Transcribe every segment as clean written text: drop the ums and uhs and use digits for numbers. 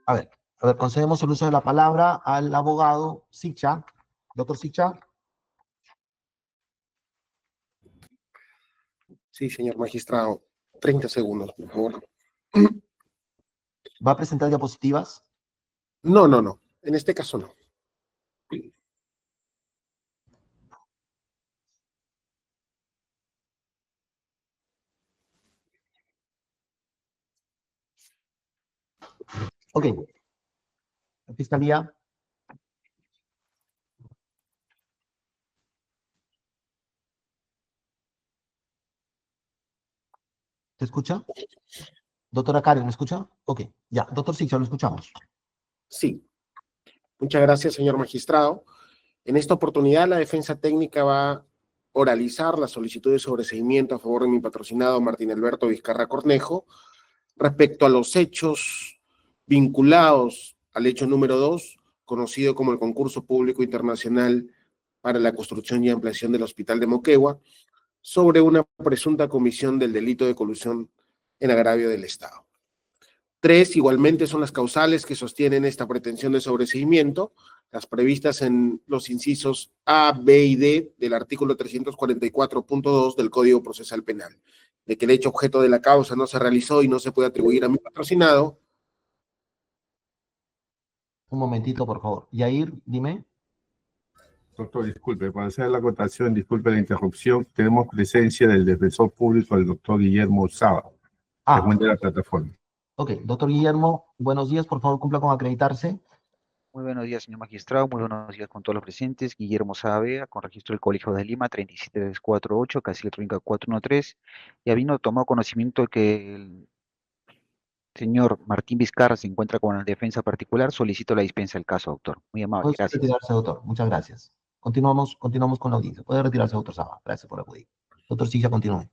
A ver, concedemos el uso de la palabra al abogado Sicha. Doctor Sicha. Sí, señor magistrado. 30 segundos, por favor. ¿Va a presentar diapositivas? No, no, no. En este caso no. Ok. La Fiscalía. ¿Te escucha? Doctora Karen, ¿me escucha? Ok, ya. Doctor Sicha, lo escuchamos. Sí. Muchas gracias, señor magistrado. En esta oportunidad, la defensa técnica va a oralizar la solicitud de sobreseimiento a favor de mi patrocinado Martín Alberto Vizcarra Cornejo respecto a los hechos vinculados al hecho número 2, conocido como el concurso público internacional para la construcción y ampliación del Hospital de Moquegua, sobre una presunta comisión del delito de colusión en agravio del Estado. 3, igualmente, son las causales que sostienen esta pretensión de sobreseimiento, las previstas en los incisos A, B y D del artículo 344.2 del Código Procesal Penal, de que el hecho objeto de la causa no se realizó y no se puede atribuir a mi patrocinado. Un momentito, por favor. Yair, dime. Doctor, disculpe, para hacer la acotación, disculpe la interrupción, tenemos presencia del defensor público, el doctor Guillermo Saba, de la plataforma. Ok, doctor Guillermo, buenos días, por favor, cumpla con acreditarse. Muy buenos días, señor magistrado, muy buenos días con todos los presentes. Guillermo Saavedra, con registro del Colegio de Lima, 37348, casilla trinca 413, y habiendo tomado conocimiento de que el señor Martín Vizcarra se encuentra con la defensa particular, solicito la dispensa del caso, doctor. Muy amable, Puede gracias. retirarse, doctor. Muchas gracias. Continuamos con la audiencia. Puede retirarse, doctor Saba. Gracias por acudir. Doctor Sicha, continúe.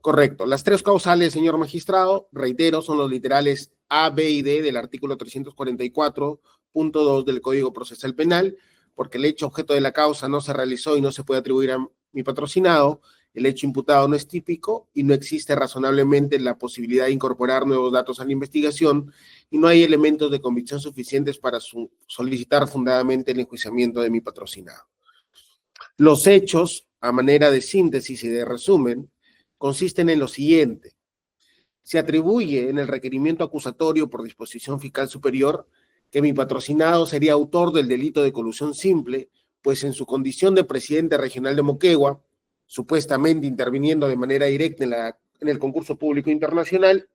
Correcto. Las 3 causales, señor magistrado, reitero, son los literales A, B y D del artículo 344.2 del Código Procesal Penal, porque el hecho objeto de la causa no se realizó y no se puede atribuir a mi patrocinado, el hecho imputado no es típico y no existe razonablemente la posibilidad de incorporar nuevos datos a la investigación y no hay elementos de convicción suficientes para solicitar fundadamente el enjuiciamiento de mi patrocinado. Los hechos, a manera de síntesis y de resumen, consisten en lo siguiente. Se atribuye en el requerimiento acusatorio por disposición fiscal superior que mi patrocinado sería autor del delito de colusión simple, pues en su condición de presidente regional de Moquegua, supuestamente interviniendo de manera directa en el concurso público internacional,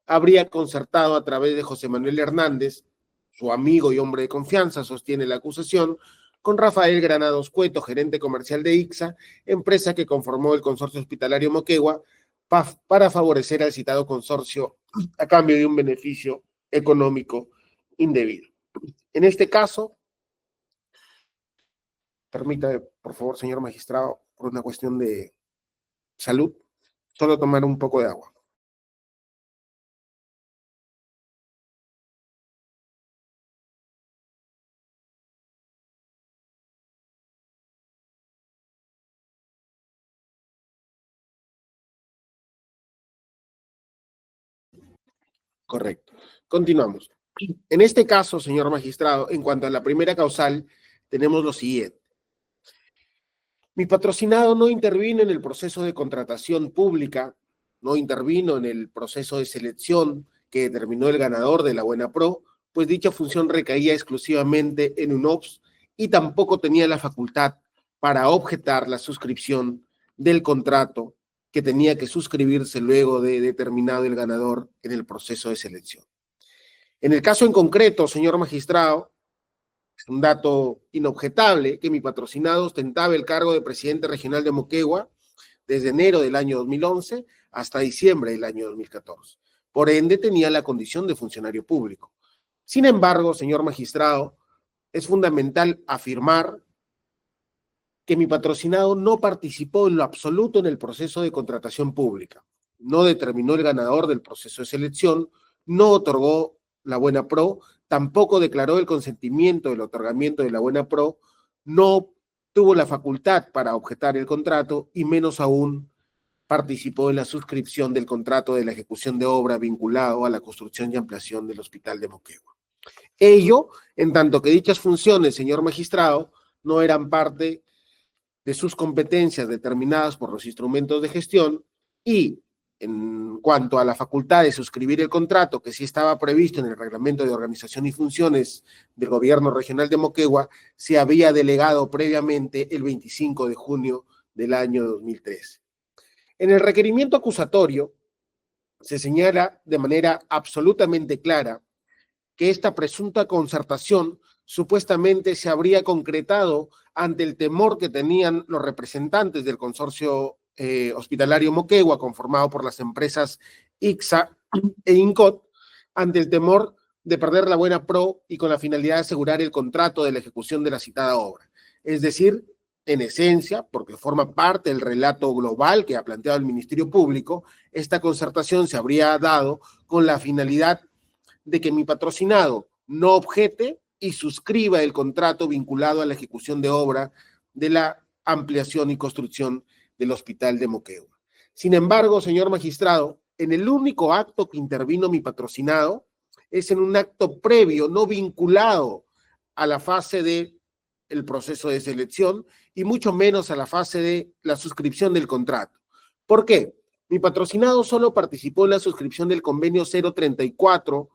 habría concertado a través de José Manuel Hernández, su amigo y hombre de confianza, sostiene la acusación, con Rafael Granados Cueto, gerente comercial de ICSA, empresa que conformó el consorcio hospitalario Moquegua, para favorecer al citado consorcio a cambio de un beneficio económico indebido. En este caso, permítame, por favor, señor magistrado, por una cuestión de salud, solo tomar un poco de agua. Correcto. Continuamos. En este caso, señor magistrado, en cuanto a la primera causal, tenemos lo siguiente. Mi patrocinado no intervino en el proceso de contratación pública, no intervino en el proceso de selección que determinó el ganador de la Buena Pro, pues dicha función recaía exclusivamente en UNOPS y tampoco tenía la facultad para objetar la suscripción del contrato que tenía que suscribirse luego de determinado el ganador en el proceso de selección. En el caso en concreto, señor magistrado, es un dato inobjetable que mi patrocinado ostentaba el cargo de presidente regional de Moquegua desde enero del año 2011 hasta diciembre del año 2014. Por ende, tenía la condición de funcionario público. Sin embargo, señor magistrado, es fundamental afirmar que mi patrocinado no participó en lo absoluto en el proceso de contratación pública, no determinó el ganador del proceso de selección, no otorgó la Buena Pro, tampoco declaró el consentimiento del otorgamiento de la Buena Pro, no tuvo la facultad para objetar el contrato y menos aún participó en la suscripción del contrato de la ejecución de obra vinculado a la construcción y ampliación del Hospital de Moquegua. Ello, en tanto que dichas funciones, señor magistrado, no eran parte de sus competencias determinadas por los instrumentos de gestión y en cuanto a la facultad de suscribir el contrato que sí estaba previsto en el reglamento de organización y funciones del gobierno regional de Moquegua, se había delegado previamente el 25 de junio del año 2013. En el requerimiento acusatorio se señala de manera absolutamente clara que esta presunta concertación supuestamente se habría concretado ante el temor que tenían los representantes del consorcio hospitalario Moquegua, conformado por las empresas ICSA e INCOT, ante el temor de perder la buena pro y con la finalidad de asegurar el contrato de la ejecución de la citada obra. Es decir, en esencia, porque forma parte del relato global que ha planteado el Ministerio Público, esta concertación se habría dado con la finalidad de que mi patrocinado no objete y suscriba el contrato vinculado a la ejecución de obra de la ampliación y construcción del Hospital de Moquegua. Sin embargo, señor magistrado, en el único acto que intervino mi patrocinado es en un acto previo, no vinculado a la fase del proceso de selección y mucho menos a la fase de la suscripción del contrato. ¿Por qué? Mi patrocinado solo participó en la suscripción del convenio 034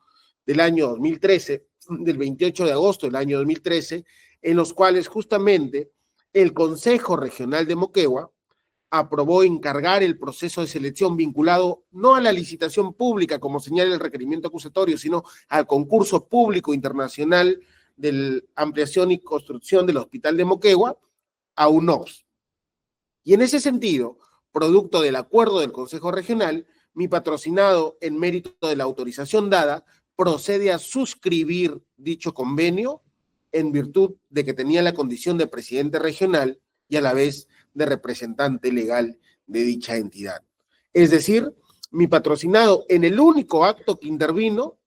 del año 2013, del 28 de agosto del año 2013, en los cuales justamente el Consejo Regional de Moquegua aprobó encargar el proceso de selección vinculado no a la licitación pública, como señala el requerimiento acusatorio, sino al concurso público internacional de la ampliación y construcción del Hospital de Moquegua, a UNOPS. Y en ese sentido, producto del acuerdo del Consejo Regional, mi patrocinado, en mérito de la autorización dada, procede a suscribir dicho convenio en virtud de que tenía la condición de presidente regional y a la vez de representante legal de dicha entidad. Es decir, mi patrocinado en el único acto que intervino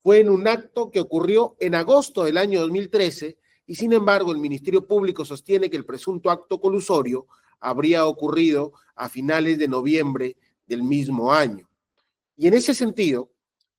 fue en un acto que ocurrió en agosto del año 2013 y sin embargo el Ministerio Público sostiene que el presunto acto colusorio habría ocurrido a finales de noviembre del mismo año. Y en ese sentido,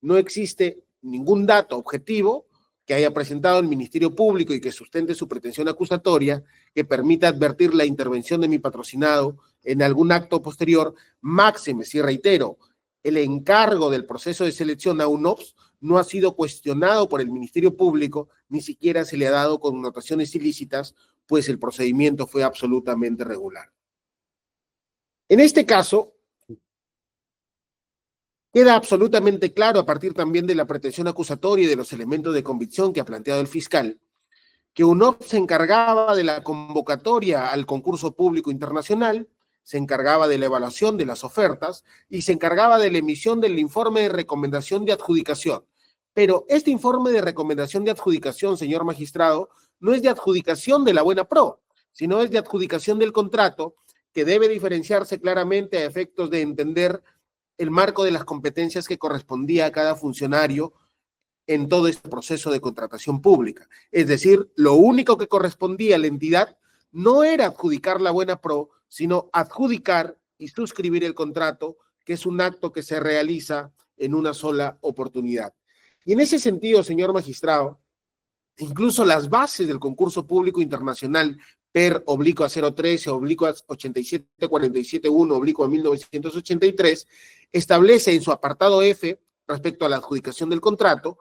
no existe ningún dato objetivo que haya presentado el Ministerio Público y que sustente su pretensión acusatoria que permita advertir la intervención de mi patrocinado en algún acto posterior, máxime, si reitero, el encargo del proceso de selección a UNOPS no ha sido cuestionado por el Ministerio Público, ni siquiera se le ha dado connotaciones ilícitas, pues el procedimiento fue absolutamente regular. En este caso, queda absolutamente claro, a partir también de la pretensión acusatoria y de los elementos de convicción que ha planteado el fiscal, que UNOPS se encargaba de la convocatoria al concurso público internacional, se encargaba de la evaluación de las ofertas y se encargaba de la emisión del informe de recomendación de adjudicación. Pero este informe de recomendación de adjudicación, señor magistrado, no es de adjudicación de la buena pro, sino es de adjudicación del contrato, que debe diferenciarse claramente a efectos de entender el marco de las competencias que correspondía a cada funcionario en todo este proceso de contratación pública. Es decir, lo único que correspondía a la entidad no era adjudicar la buena pro, sino adjudicar y suscribir el contrato, que es un acto que se realiza en una sola oportunidad. Y en ese sentido, señor magistrado, incluso las bases del concurso público internacional PER /013 /87471 /1983 establece en su apartado F respecto a la adjudicación del contrato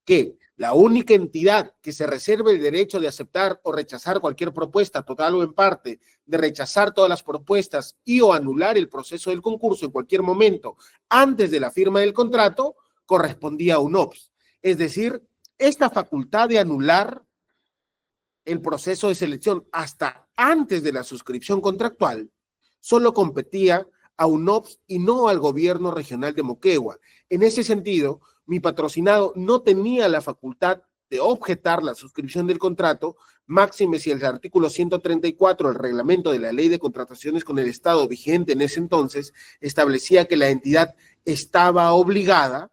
que la única entidad que se reserve el derecho de aceptar o rechazar cualquier propuesta, total o en parte, de rechazar todas las propuestas y o anular el proceso del concurso en cualquier momento antes de la firma del contrato, correspondía a UNOPS. Es decir, esta facultad de anular el proceso de selección hasta antes de la suscripción contractual solo competía a UNOPS y no al gobierno regional de Moquegua. En ese sentido, mi patrocinado no tenía la facultad de objetar la suscripción del contrato, máxime si el artículo 134 del reglamento de la Ley de Contrataciones con el Estado vigente en ese entonces establecía que la entidad estaba obligada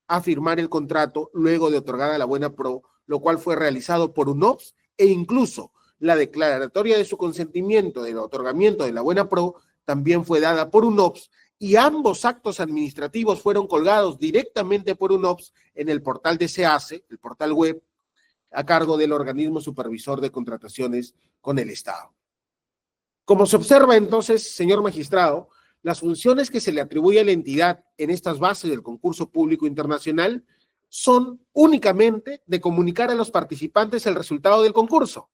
a firmar el contrato luego de otorgada la buena pro, lo cual fue realizado por UNOPS e incluso la declaratoria de su consentimiento del otorgamiento de la buena pro también fue dada por UNOPS y ambos actos administrativos fueron colgados directamente por UNOPS en el portal de SEACE, el portal web, a cargo del organismo supervisor de contrataciones con el Estado. Como se observa entonces, señor magistrado, las funciones que se le atribuye a la entidad en estas bases del concurso público internacional son únicamente de comunicar a los participantes el resultado del concurso.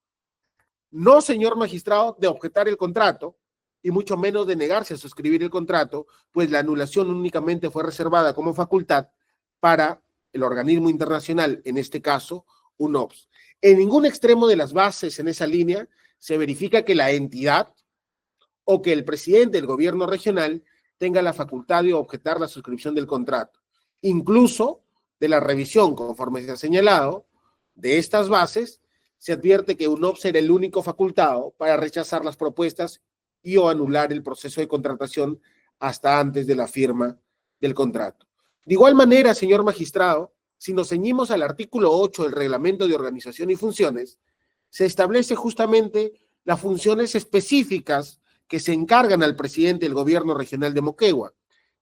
No, señor magistrado, de objetar el contrato, y mucho menos de negarse a suscribir el contrato, pues la anulación únicamente fue reservada como facultad para el organismo internacional, en este caso, UNOPS. En ningún extremo de las bases en esa línea se verifica que la entidad o que el presidente del gobierno regional tenga la facultad de objetar la suscripción del contrato. Incluso de la revisión, conforme se ha señalado, de estas bases, se advierte que UNOPS era el único facultado para rechazar las propuestas y o anular el proceso de contratación hasta antes de la firma del contrato. De igual manera, señor magistrado, si nos ceñimos al artículo 8 del Reglamento de Organización y Funciones, se establece justamente las funciones específicas que se encargan al presidente del gobierno regional de Moquegua.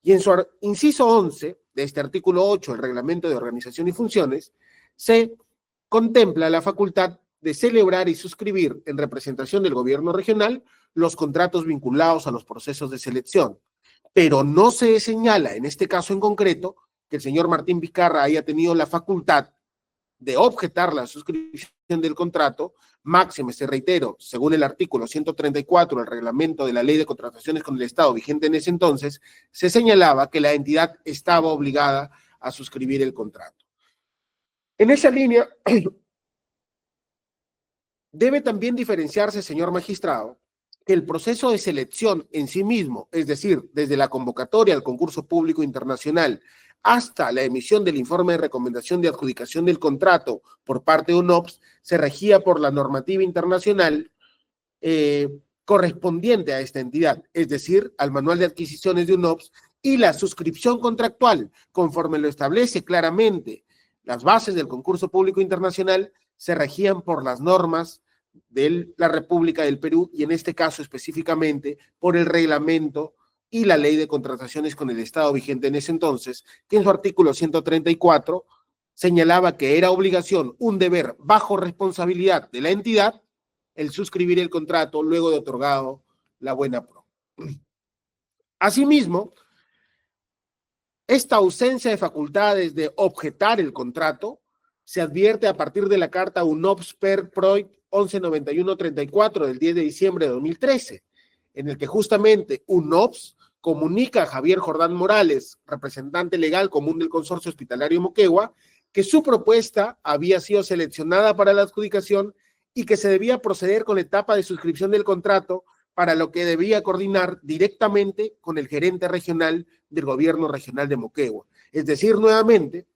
Y en su inciso 11 de este artículo 8 del Reglamento de Organización y Funciones, se contempla la facultad de celebrar y suscribir en representación del gobierno regional los contratos vinculados a los procesos de selección. Pero no se señala, en este caso en concreto, que el señor Martín Vizcarra haya tenido la facultad de objetar la suscripción del contrato, máxime, se reitero, según el artículo 134 del reglamento de la Ley de Contrataciones con el Estado vigente en ese entonces, se señalaba que la entidad estaba obligada a suscribir el contrato. En esa línea, debe también diferenciarse, señor magistrado, que el proceso de selección en sí mismo, es decir, desde la convocatoria al concurso público internacional hasta la emisión del informe de recomendación de adjudicación del contrato por parte de UNOPS, se regía por la normativa internacional correspondiente a esta entidad, es decir, al manual de adquisiciones de UNOPS, y la suscripción contractual, conforme lo establece claramente las bases del concurso público internacional, se regían por las normas de la República del Perú y en este caso específicamente por el reglamento y la ley de contrataciones con el Estado vigente en ese entonces, que en su artículo 134 señalaba que era obligación, un deber bajo responsabilidad de la entidad, el suscribir el contrato luego de otorgado la buena pro. Asimismo, esta ausencia de facultades de objetar el contrato se advierte a partir de la carta UNOPS per Proit 119134 del 10 de diciembre de 2013, en el que justamente UNOPS comunica a Javier Jordán Morales, representante legal común del Consorcio Hospitalario Moquegua, que su propuesta había sido seleccionada para la adjudicación y que se debía proceder con la etapa de suscripción del contrato, para lo que debía coordinar directamente con el gerente regional del gobierno regional de Moquegua. Es decir, nuevamente,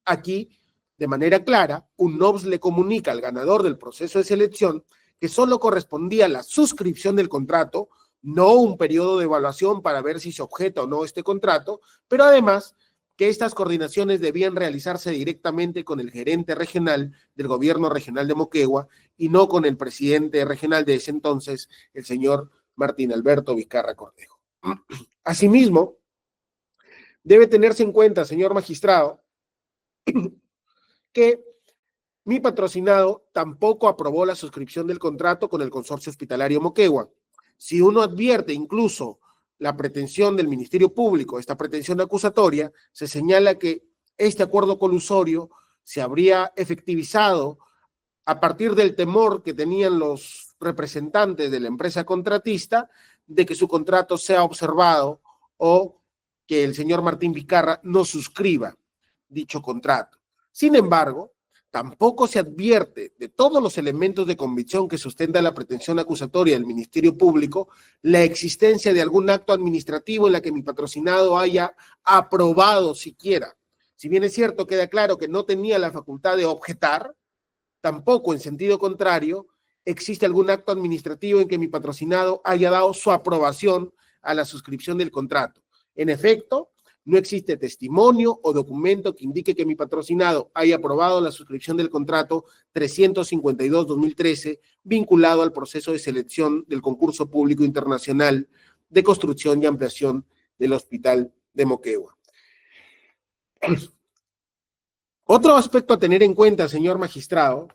aquí, de manera clara, UNOPS le comunica al ganador del proceso de selección que solo correspondía la suscripción del contrato, no un periodo de evaluación para ver si se objeta o no este contrato, pero además que estas coordinaciones debían realizarse directamente con el gerente regional del gobierno regional de Moquegua y no con el presidente regional de ese entonces, el señor Martín Alberto Vizcarra Cornejo. Asimismo, debe tenerse en cuenta, señor magistrado, que mi patrocinado tampoco aprobó la suscripción del contrato con el Consorcio Hospitalario Moquegua. Si uno advierte incluso la pretensión del Ministerio Público, esta pretensión acusatoria, se señala que este acuerdo colusorio se habría efectivizado a partir del temor que tenían los representantes de la empresa contratista de que su contrato sea observado o que el señor Martín Vizcarra no suscriba dicho contrato. Sin embargo, tampoco se advierte de todos los elementos de convicción que sustenta la pretensión acusatoria del Ministerio Público la existencia de algún acto administrativo en la que mi patrocinado haya aprobado siquiera. Si bien es cierto, queda claro que no tenía la facultad de objetar, tampoco en sentido contrario existe algún acto administrativo en que mi patrocinado haya dado su aprobación a la suscripción del contrato. En efecto, no existe testimonio o documento que indique que mi patrocinado haya aprobado la suscripción del contrato 352-2013 vinculado al proceso de selección del concurso público internacional de construcción y ampliación del Hospital de Moquegua. Otro aspecto a tener en cuenta, señor magistrado,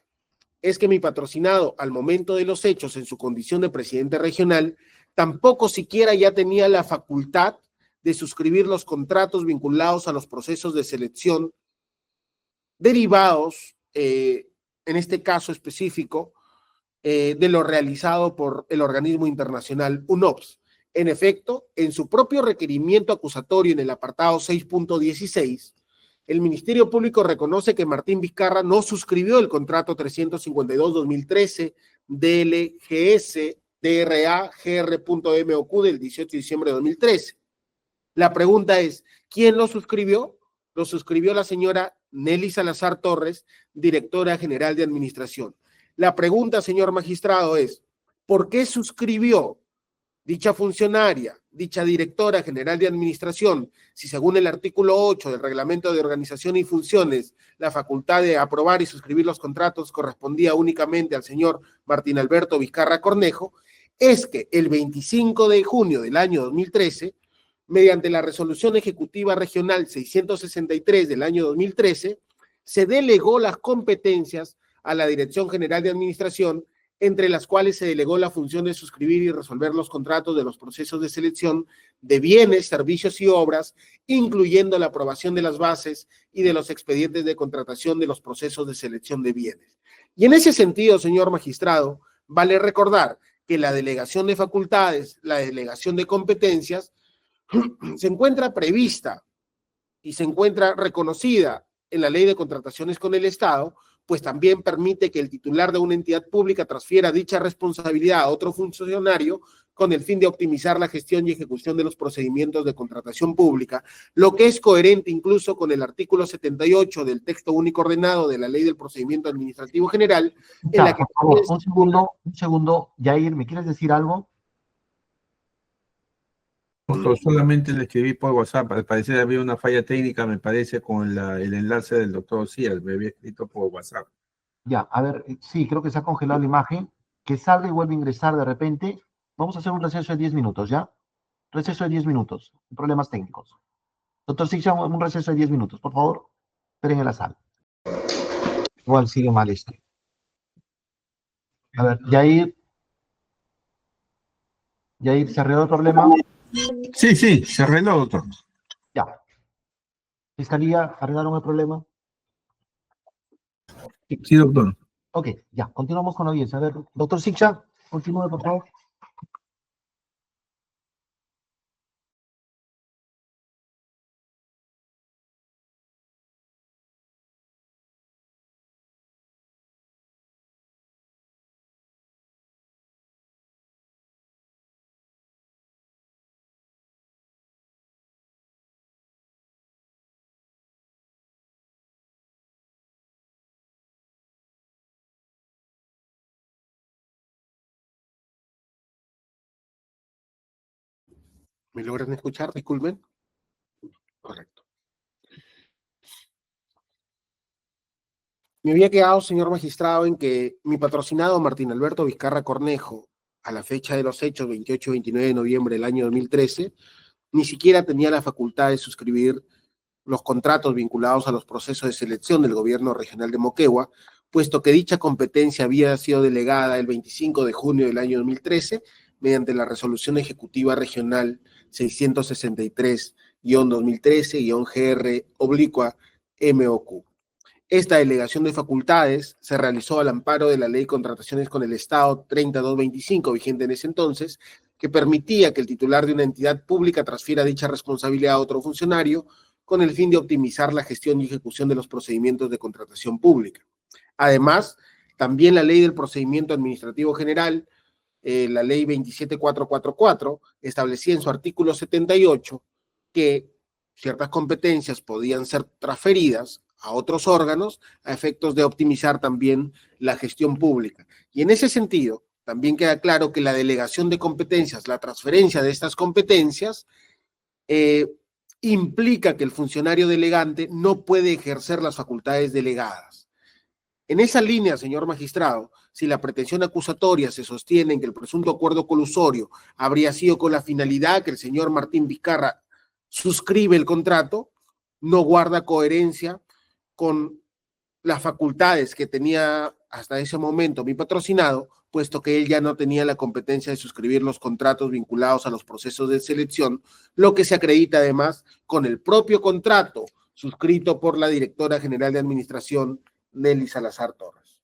es que mi patrocinado, al momento de los hechos, en su condición de presidente regional, tampoco siquiera ya tenía la facultad de suscribir los contratos vinculados a los procesos de selección derivados, en este caso específico, de lo realizado por el organismo internacional UNOPS. En efecto, en su propio requerimiento acusatorio en el apartado 6.16, el Ministerio Público reconoce que Martín Vizcarra no suscribió el contrato 352-2013 DLGS DRA GR.MOQ del 18 de diciembre de 2013. La pregunta es, ¿quién lo suscribió? Lo suscribió la señora Nelly Salazar Torres, directora general de administración. La pregunta, señor magistrado, es, ¿por qué suscribió dicha funcionaria, dicha directora general de administración, si según el artículo 8 del Reglamento de Organización y Funciones, la facultad de aprobar y suscribir los contratos correspondía únicamente al señor Martín Alberto Vizcarra Cornejo? Es que el 25 de junio del año 2013, mediante la Resolución Ejecutiva Regional 663 del año 2013, se delegó las competencias a la Dirección General de Administración, entre las cuales se delegó la función de suscribir y resolver los contratos de los procesos de selección de bienes, servicios y obras, incluyendo la aprobación de las bases y de los expedientes de contratación de los procesos de selección de bienes. Y en ese sentido, señor magistrado, vale recordar que la delegación de facultades, la delegación de competencias, se encuentra prevista y se encuentra reconocida en la Ley de Contrataciones con el Estado, pues también permite que el titular de una entidad pública transfiera dicha responsabilidad a otro funcionario con el fin de optimizar la gestión y ejecución de los procedimientos de contratación pública, lo que es coherente incluso con el artículo 78 del texto único ordenado de la Ley del Procedimiento Administrativo General, en la que... Por favor, un segundo, Yair, ¿me quieres decir algo? Solamente le escribí por WhatsApp, al parecer había una falla técnica, me parece, con el enlace del doctor Cías, me había escrito por WhatsApp. Ya, a ver, sí, creo que se ha congelado la imagen, que salga y vuelve a ingresar de repente. Vamos a hacer un receso de 10 minutos, ¿ya? Receso de 10 minutos, problemas técnicos. Doctor Sixia, un receso de 10 minutos, por favor, esperen en la sala. Igual sigue mal este. A ver, Yair, ¿se arregló el problema? Sí, se arregló, doctor. Ya. Fiscalía, ¿arreglaron el problema? Sí, doctor. Ok, ya, continuamos con la audiencia. A ver, doctor Sixia, continúe, por favor. ¿Me logran escuchar? Disculpen. Correcto. Me había quedado, señor magistrado, en que mi patrocinado Martín Alberto Vizcarra Cornejo, a la fecha de los hechos, 28 y 29 de noviembre del año 2013, ni siquiera tenía la facultad de suscribir los contratos vinculados a los procesos de selección del gobierno regional de Moquegua, puesto que dicha competencia había sido delegada el 25 de junio del año 2013 mediante la Resolución Ejecutiva Regional 663-2013-GR/MOQ. Esta delegación de facultades se realizó al amparo de la Ley de Contrataciones con el Estado 3225, vigente en ese entonces, que permitía que el titular de una entidad pública transfiera dicha responsabilidad a otro funcionario con el fin de optimizar la gestión y ejecución de los procedimientos de contratación pública. Además, también la Ley del Procedimiento Administrativo General, la Ley 27444, establecía en su artículo 78 que ciertas competencias podían ser transferidas a otros órganos a efectos de optimizar también la gestión pública. Y en ese sentido, también queda claro que la delegación de competencias, la transferencia de estas competencias, implica que el funcionario delegante no puede ejercer las facultades delegadas. En esa línea, señor magistrado, si la pretensión acusatoria se sostiene en que el presunto acuerdo colusorio habría sido con la finalidad que el señor Martín Vizcarra suscribe el contrato, no guarda coherencia con las facultades que tenía hasta ese momento mi patrocinado, puesto que él ya no tenía la competencia de suscribir los contratos vinculados a los procesos de selección, lo que se acredita además con el propio contrato suscrito por la directora general de administración, Nelly Salazar Torres.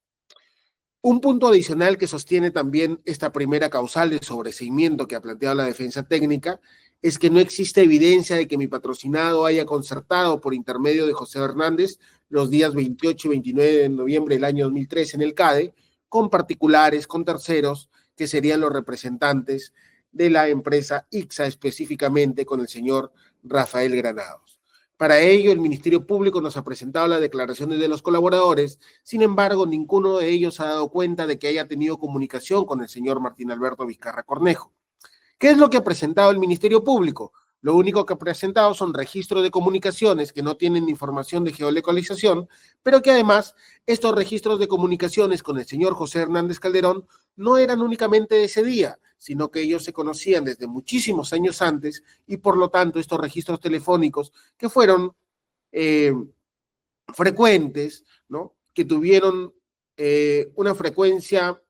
Un punto adicional que sostiene también esta primera causal de sobreseimiento que ha planteado la defensa técnica es que no existe evidencia de que mi patrocinado haya concertado por intermedio de José Hernández los días 28 y 29 de noviembre del año 2013 en el CADE, con particulares, con terceros, que serían los representantes de la empresa ICSA, específicamente con el señor Rafael Granados. Para ello, el Ministerio Público nos ha presentado las declaraciones de los colaboradores, sin embargo, ninguno de ellos ha dado cuenta de que haya tenido comunicación con el señor Martín Alberto Vizcarra Cornejo. ¿Qué es lo que ha presentado el Ministerio Público? Lo único que ha presentado son registros de comunicaciones que no tienen información de geolocalización, pero que además estos registros de comunicaciones con el señor José Hernández Calderón no eran únicamente de ese día, sino que ellos se conocían desde muchísimos años antes y por lo tanto estos registros telefónicos que fueron frecuentes, ¿no? Que tuvieron una frecuencia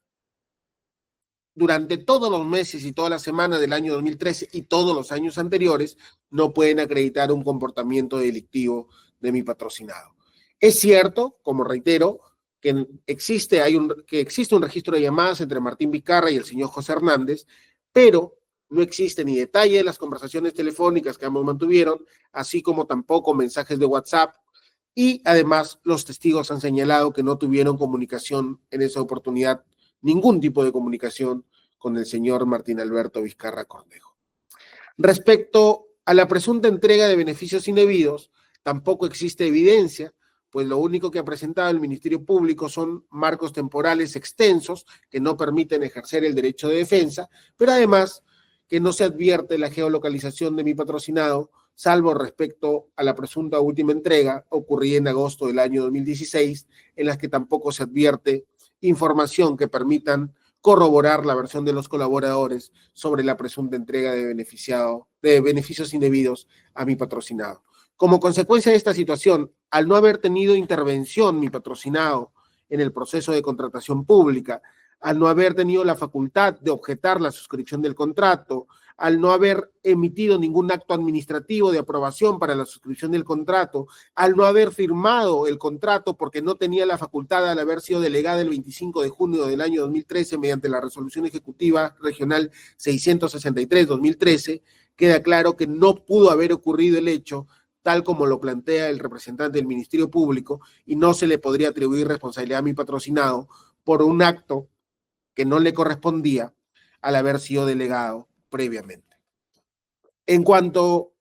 durante todos los meses y todas las semanas del año 2013 y todos los años anteriores, no pueden acreditar un comportamiento delictivo de mi patrocinado. Es cierto, como reitero, que existe un registro de llamadas entre Martín Vizcarra y el señor José Hernández, pero no existe ni detalle de las conversaciones telefónicas que ambos mantuvieron, así como tampoco mensajes de WhatsApp, y además los testigos han señalado que no tuvieron comunicación en esa oportunidad, ningún tipo de comunicación con el señor Martín Alberto Vizcarra Cornejo. Respecto a la presunta entrega de beneficios indebidos, tampoco existe evidencia, pues lo único que ha presentado el Ministerio Público son marcos temporales extensos que no permiten ejercer el derecho de defensa, pero además que no se advierte la geolocalización de mi patrocinado, salvo respecto a la presunta última entrega ocurrida en agosto del año 2016, en las que tampoco se advierte información que permitan corroborar la versión de los colaboradores sobre la presunta entrega de beneficios indebidos a mi patrocinado. Como consecuencia de esta situación, al no haber tenido intervención mi patrocinado en el proceso de contratación pública, al no haber tenido la facultad de objetar la suscripción del contrato, al no haber emitido ningún acto administrativo de aprobación para la suscripción del contrato, al no haber firmado el contrato porque no tenía la facultad al haber sido delegada el 25 de junio del año 2013 mediante la Resolución Ejecutiva Regional 663-2013, queda claro que no pudo haber ocurrido el hecho tal como lo plantea el representante del Ministerio Público y no se le podría atribuir responsabilidad a mi patrocinado por un acto que no le correspondía al haber sido delegado previamente. En cuanto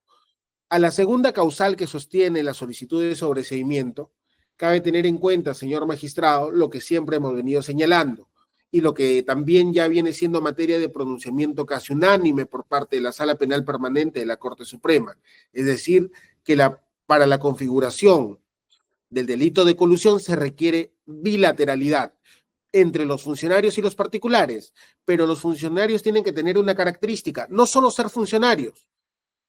a la segunda causal que sostiene la solicitud de sobreseimiento, cabe tener en cuenta, señor magistrado, lo que siempre hemos venido señalando y lo que también ya viene siendo materia de pronunciamiento casi unánime por parte de la Sala Penal Permanente de la Corte Suprema, es decir, que para la configuración del delito de colusión se requiere bilateralidad entre los funcionarios y los particulares, pero los funcionarios tienen que tener una característica, no solo ser funcionarios,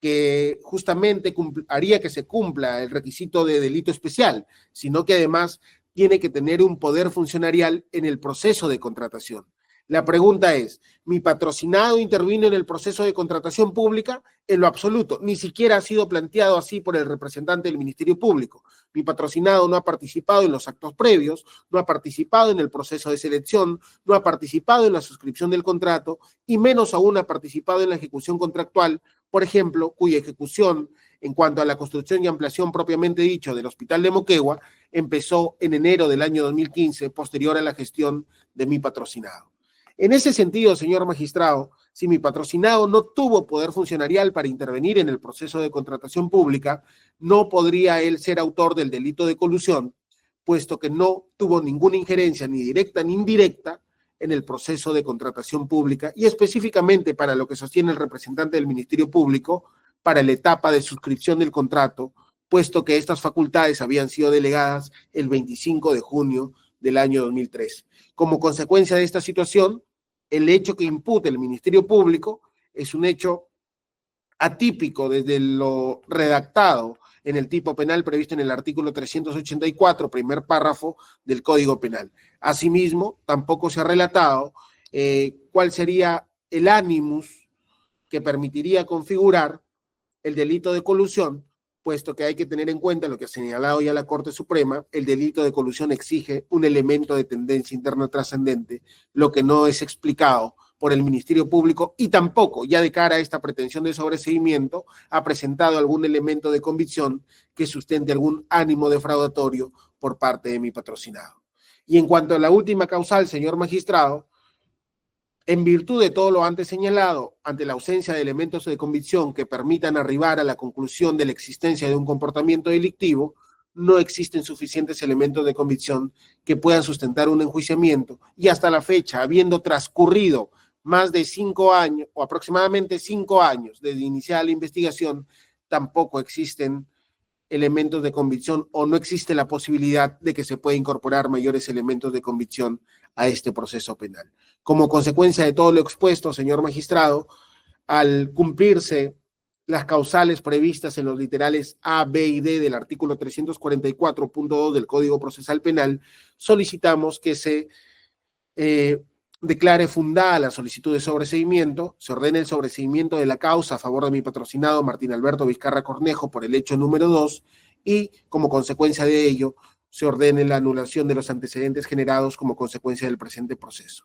que justamente haría que se cumpla el requisito de delito especial, sino que además tiene que tener un poder funcionarial en el proceso de contratación. La pregunta es, ¿mi patrocinado intervino en el proceso de contratación pública? En lo absoluto, ni siquiera ha sido planteado así por el representante del Ministerio Público. Mi patrocinado no ha participado en los actos previos, no ha participado en el proceso de selección, no ha participado en la suscripción del contrato y menos aún ha participado en la ejecución contractual, por ejemplo, cuya ejecución en cuanto a la construcción y ampliación propiamente dicho del Hospital de Moquegua empezó en enero del año 2015, posterior a la gestión de mi patrocinado. En ese sentido, señor magistrado, si mi patrocinado no tuvo poder funcionarial para intervenir en el proceso de contratación pública, no podría él ser autor del delito de colusión, puesto que no tuvo ninguna injerencia ni directa ni indirecta en el proceso de contratación pública y específicamente para lo que sostiene el representante del Ministerio Público, para la etapa de suscripción del contrato, puesto que estas facultades habían sido delegadas el 25 de junio del año 2003. Como consecuencia de esta situación, el hecho que impute el Ministerio Público es un hecho atípico desde lo redactado en el tipo penal previsto en el artículo 384, primer párrafo del Código Penal. Asimismo, tampoco se ha relatado cuál sería el animus que permitiría configurar el delito de colusión, puesto que hay que tener en cuenta lo que ha señalado ya la Corte Suprema, el delito de colusión exige un elemento de tendencia interna trascendente, lo que no es explicado por el Ministerio Público y tampoco, ya de cara a esta pretensión de sobreseimiento, ha presentado algún elemento de convicción que sustente algún ánimo defraudatorio por parte de mi patrocinado. Y en cuanto a la última causal, señor magistrado, en virtud de todo lo antes señalado, ante la ausencia de elementos de convicción que permitan arribar a la conclusión de la existencia de un comportamiento delictivo, no existen suficientes elementos de convicción que puedan sustentar un enjuiciamiento y hasta la fecha, habiendo transcurrido más de 5 años o aproximadamente 5 años desde iniciar la investigación, tampoco existen elementos de convicción o no existe la posibilidad de que se pueda incorporar mayores elementos de convicción a este proceso penal. Como consecuencia de todo lo expuesto, señor magistrado, al cumplirse las causales previstas en los literales A, B y D del artículo 344.2 del Código Procesal Penal, solicitamos que se declare fundada la solicitud de sobreseimiento, se ordene el sobreseimiento de la causa a favor de mi patrocinado Martín Alberto Vizcarra Cornejo por el hecho número 2 y, como consecuencia de ello, se ordene la anulación de los antecedentes generados como consecuencia del presente proceso.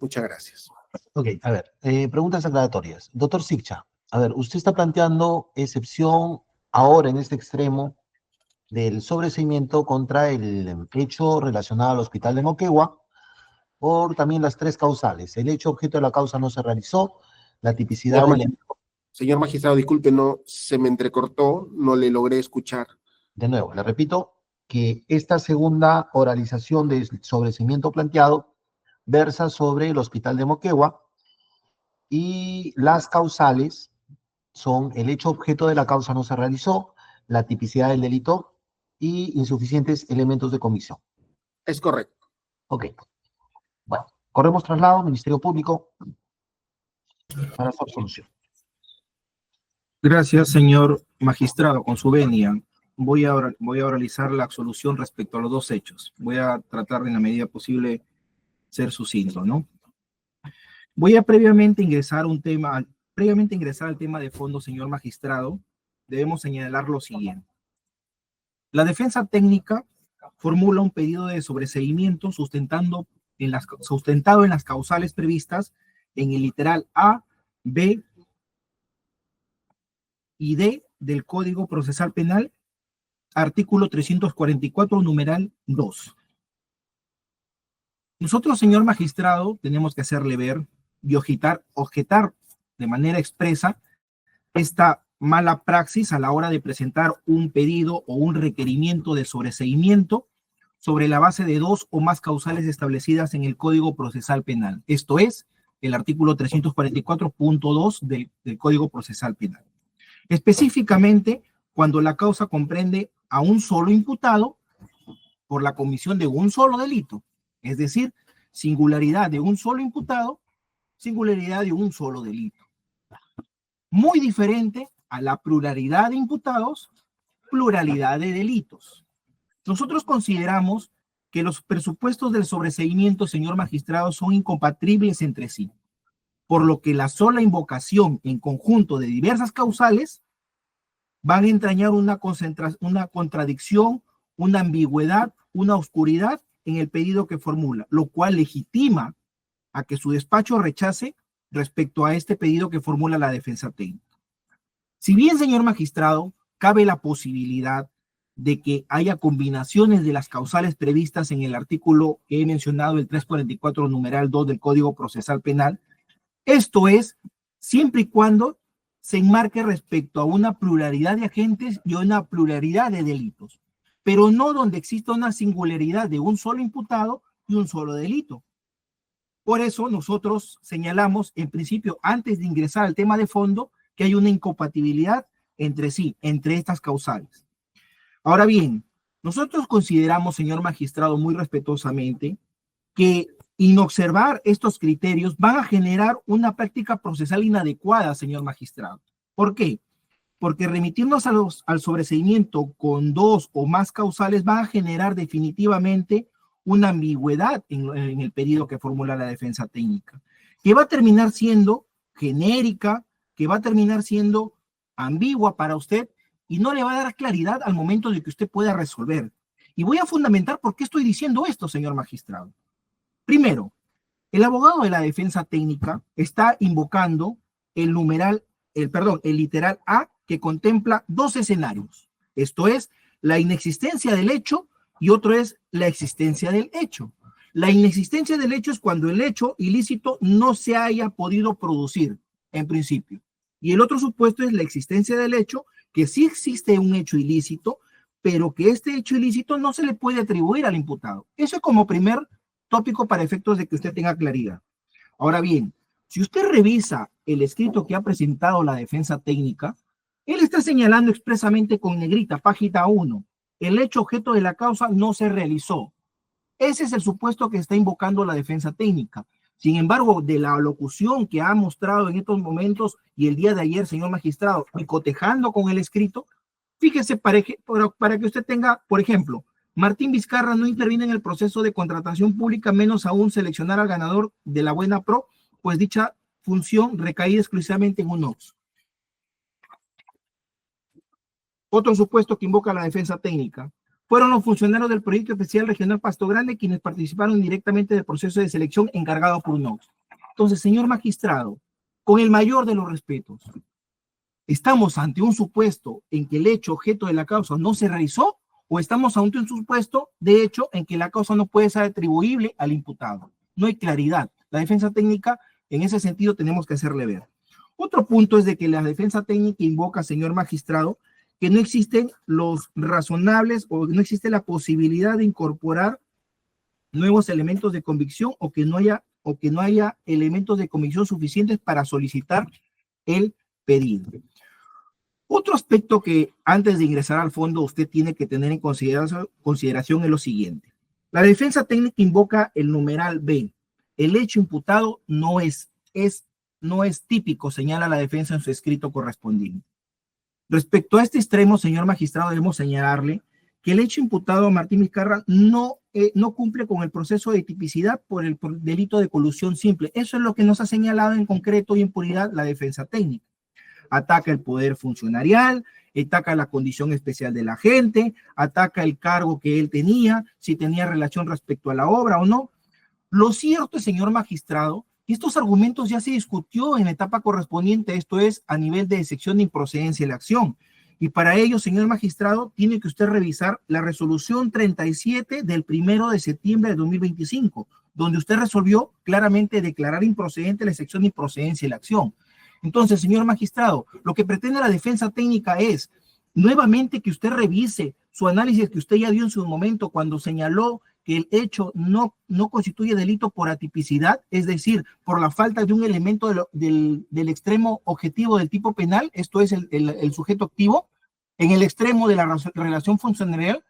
Muchas gracias. Ok, a ver, preguntas aclaratorias. Doctor Siccha, a ver, usted está planteando excepción ahora en este extremo del sobreseimiento contra el hecho relacionado al hospital de Moquegua por también las 3 causales. El hecho objeto de la causa no se realizó, la tipicidad Señor magistrado, disculpe, no se me entrecortó, no le logré escuchar. De nuevo, le repito que esta segunda oralización del sobreseimiento planteado versa sobre el hospital de Moquegua y las causales son el hecho objeto de la causa no se realizó, la tipicidad del delito y insuficientes elementos de comisión. Es correcto. Ok. Bueno, corremos traslado, Ministerio Público, para su absolución. Gracias, señor magistrado. Con su venia, voy a oralizar la absolución respecto a los 2 hechos. Voy a tratar en la medida posible ser sucinto, ¿no? Voy a previamente ingresar al tema de fondo, señor magistrado. Debemos señalar lo siguiente. La defensa técnica formula un pedido de sobreseimiento sustentado en las causales previstas en el literal A, B y D del Código Procesal Penal, artículo 344, numeral 2. Nosotros, señor magistrado, tenemos que hacerle ver y objetar de manera expresa esta mala praxis a la hora de presentar un pedido o un requerimiento de sobreseimiento sobre la base de 2 o más causales establecidas en el Código Procesal Penal. Esto es, el artículo 344.2 del Código Procesal Penal. Específicamente, cuando la causa comprende a un solo imputado por la comisión de un solo delito, es decir, singularidad de un solo imputado, singularidad de un solo delito. Muy diferente a la pluralidad de imputados, pluralidad de delitos. Nosotros consideramos que los presupuestos del sobreseimiento, señor magistrado, son incompatibles entre sí, por lo que la sola invocación en conjunto de diversas causales van a entrañar una contradicción, una ambigüedad, una oscuridad en el pedido que formula, lo cual legitima a que su despacho rechace respecto a este pedido que formula la defensa técnica. Si bien, señor magistrado, cabe la posibilidad de que haya combinaciones de las causales previstas en el artículo que he mencionado, el 344, numeral 2 del Código Procesal Penal, esto es, siempre y cuando se enmarque respecto a una pluralidad de agentes y una pluralidad de delitos, pero no donde exista una singularidad de un solo imputado y un solo delito. Por eso nosotros señalamos, en principio, antes de ingresar al tema de fondo, que hay una incompatibilidad entre sí, entre estas causales. Ahora bien, nosotros consideramos, señor magistrado, muy respetuosamente, que inobservar estos criterios van a generar una práctica procesal inadecuada, señor magistrado. ¿Por qué? Porque remitirnos al sobreseimiento con dos o más causales va a generar definitivamente una ambigüedad en el pedido que formula la defensa técnica, que va a terminar siendo genérica, que va a terminar siendo ambigua para usted y no le va a dar claridad al momento de que usted pueda resolver. Y voy a fundamentar por qué estoy diciendo esto, señor magistrado. Primero, el abogado de la defensa técnica está invocando el literal A, que contempla dos escenarios. Esto es la inexistencia del hecho y otro es la existencia del hecho. La inexistencia del hecho es cuando el hecho ilícito no se haya podido producir, en principio. Y el otro supuesto es la existencia del hecho, que sí existe un hecho ilícito, pero que este hecho ilícito no se le puede atribuir al imputado. Eso es como primer tópico para efectos de que usted tenga claridad. Ahora bien, si usted revisa el escrito que ha presentado la defensa técnica, él está señalando expresamente con negrita, página 1, el hecho objeto de la causa no se realizó. Ese es el supuesto que está invocando la defensa técnica. Sin embargo, de la locución que ha mostrado en estos momentos y el día de ayer, señor magistrado, y cotejando con el escrito, fíjese para que usted tenga, por ejemplo, Martín Vizcarra no interviene en el proceso de contratación pública, menos aún seleccionar al ganador de la Buena Pro, pues dicha función recaía exclusivamente en un OX. Otro supuesto que invoca la defensa técnica. Fueron los funcionarios del Proyecto Especial Regional Pasto Grande quienes participaron directamente del proceso de selección encargado por UNOX. Entonces, señor magistrado, con el mayor de los respetos, ¿estamos ante un supuesto en que el hecho objeto de la causa no se realizó o estamos ante un supuesto de hecho en que la causa no puede ser atribuible al imputado? No hay claridad. La defensa técnica, en ese sentido, tenemos que hacerle ver. Otro punto es de que la defensa técnica invoca, señor magistrado, que no existen los razonables o no existe la posibilidad de incorporar nuevos elementos de convicción o que no haya elementos de convicción suficientes para solicitar el pedido. Otro aspecto que antes de ingresar al fondo usted tiene que tener en consideración es lo siguiente. La defensa técnica invoca el numeral B. El hecho imputado no es típico, señala la defensa en su escrito correspondiente. Respecto a este extremo, señor magistrado, debemos señalarle que el hecho imputado a Martín Vizcarra no cumple con el proceso de tipicidad por el delito de colusión simple. Eso es lo que nos ha señalado en concreto y en puridad la defensa técnica. Ataca el poder funcionarial, ataca la condición especial del agente, ataca el cargo que él tenía, si tenía relación respecto a la obra o no. Lo cierto, señor magistrado, y estos argumentos ya se discutió en la etapa correspondiente, esto es, a nivel de sección de improcedencia de la acción. Y para ello, señor magistrado, tiene que usted revisar la resolución 37 del 1 de septiembre de 2025, donde usted resolvió claramente declarar improcedente la sección de improcedencia de la acción. Entonces, señor magistrado, lo que pretende la defensa técnica es nuevamente que usted revise su análisis que usted ya dio en su momento cuando señaló que el hecho no constituye delito por atipicidad, es decir, por la falta de un elemento del extremo objetivo del tipo penal, esto es el sujeto activo, en el extremo de la relación funcionarial.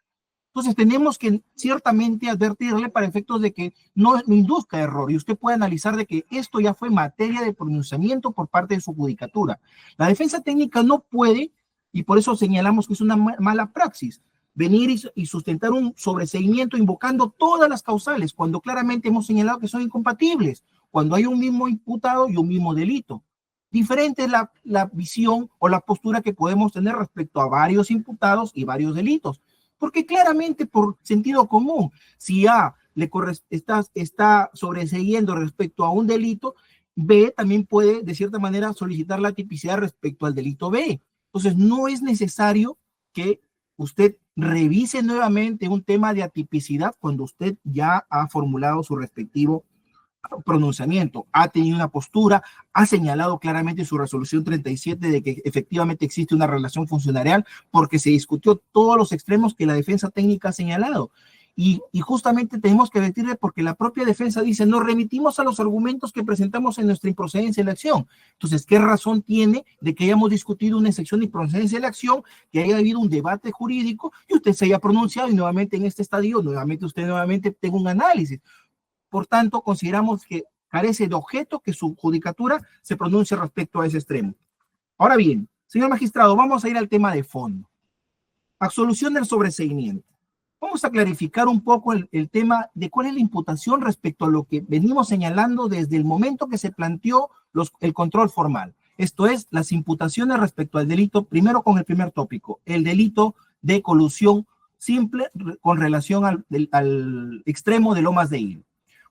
Entonces tenemos que ciertamente advertirle para efectos de que no induzca error y usted puede analizar de que esto ya fue materia de pronunciamiento por parte de su judicatura. La defensa técnica no puede, y por eso señalamos que es una mala praxis, venir y sustentar un sobreseimiento invocando todas las causales, cuando claramente hemos señalado que son incompatibles, cuando hay un mismo imputado y un mismo delito. Diferente es la visión o la postura que podemos tener respecto a varios imputados y varios delitos, porque claramente por sentido común, si A está sobreseyendo respecto a un delito, B también puede de cierta manera solicitar la tipicidad respecto al delito B. Entonces no es necesario que usted revise nuevamente un tema de atipicidad cuando usted ya ha formulado su respectivo pronunciamiento, ha tenido una postura, ha señalado claramente su resolución 37 de que efectivamente existe una relación funcionarial porque se discutió todos los extremos que la defensa técnica ha señalado. Y justamente tenemos que advertirle porque la propia defensa dice, nos remitimos a los argumentos que presentamos en nuestra improcedencia de la acción. Entonces, ¿qué razón tiene de que hayamos discutido una sección de improcedencia de la acción, que haya habido un debate jurídico y usted se haya pronunciado y nuevamente en este estadio, nuevamente tenga un análisis? Por tanto, consideramos que carece de objeto que su judicatura se pronuncie respecto a ese extremo. Ahora bien, Señor magistrado, vamos a ir al tema de fondo. Absolución del sobreseimiento. Vamos a clarificar un poco el tema de cuál es la imputación respecto a lo que venimos señalando desde el momento que se planteó el control formal. Esto es, las imputaciones respecto al delito, primero con el primer tópico, el delito de colusión simple con relación al extremo de Lomas de Hilo.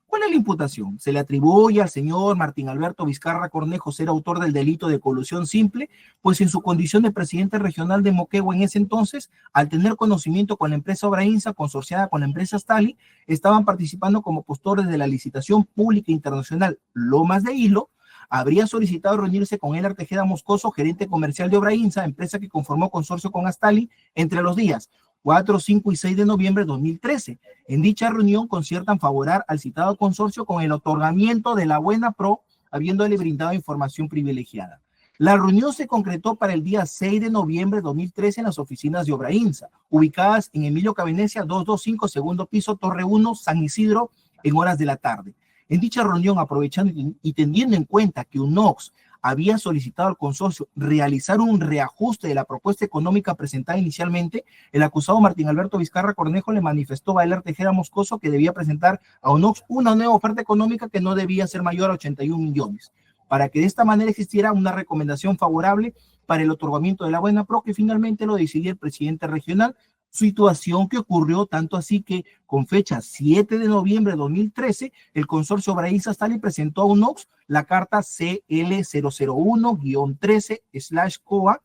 ¿Cuál es la imputación? Se le atribuye al señor Martín Alberto Vizcarra Cornejo ser autor del delito de colusión simple, pues en su condición de presidente regional de Moquegua en ese entonces, al tener conocimiento con la empresa Obrainsa, consorciada con la empresa Stali, estaban participando como postores de la licitación pública internacional Lomas de Hilo, habría solicitado reunirse con Elar Tejeda Moscoso, gerente comercial de Obrainsa, empresa que conformó consorcio con Astali, entre los días 4, 5 y 6 de noviembre de 2013. En dicha reunión conciertan favorar al citado consorcio con el otorgamiento de la buena pro, habiéndole brindado información privilegiada. La reunión se concretó para el día 6 de noviembre de 2013 en las oficinas de Obrainsa, ubicadas en Emilio Cavenecia 225, segundo piso, Torre 1, San Isidro, en horas de la tarde. En dicha reunión, aprovechando y teniendo en cuenta que UNOX había solicitado al consorcio realizar un reajuste de la propuesta económica presentada inicialmente, el acusado Martín Alberto Vizcarra Cornejo le manifestó a Elar Tejeda Moscoso que debía presentar a UNOX una nueva oferta económica que no debía ser mayor a 81 millones, para que de esta manera existiera una recomendación favorable para el otorgamiento de la buena pro, que finalmente lo decidió el presidente regional, situación que ocurrió tanto así que con fecha 7 de noviembre de 2013, el consorcio Obrainsa Stali presentó a UNOX la carta CL001-13/COA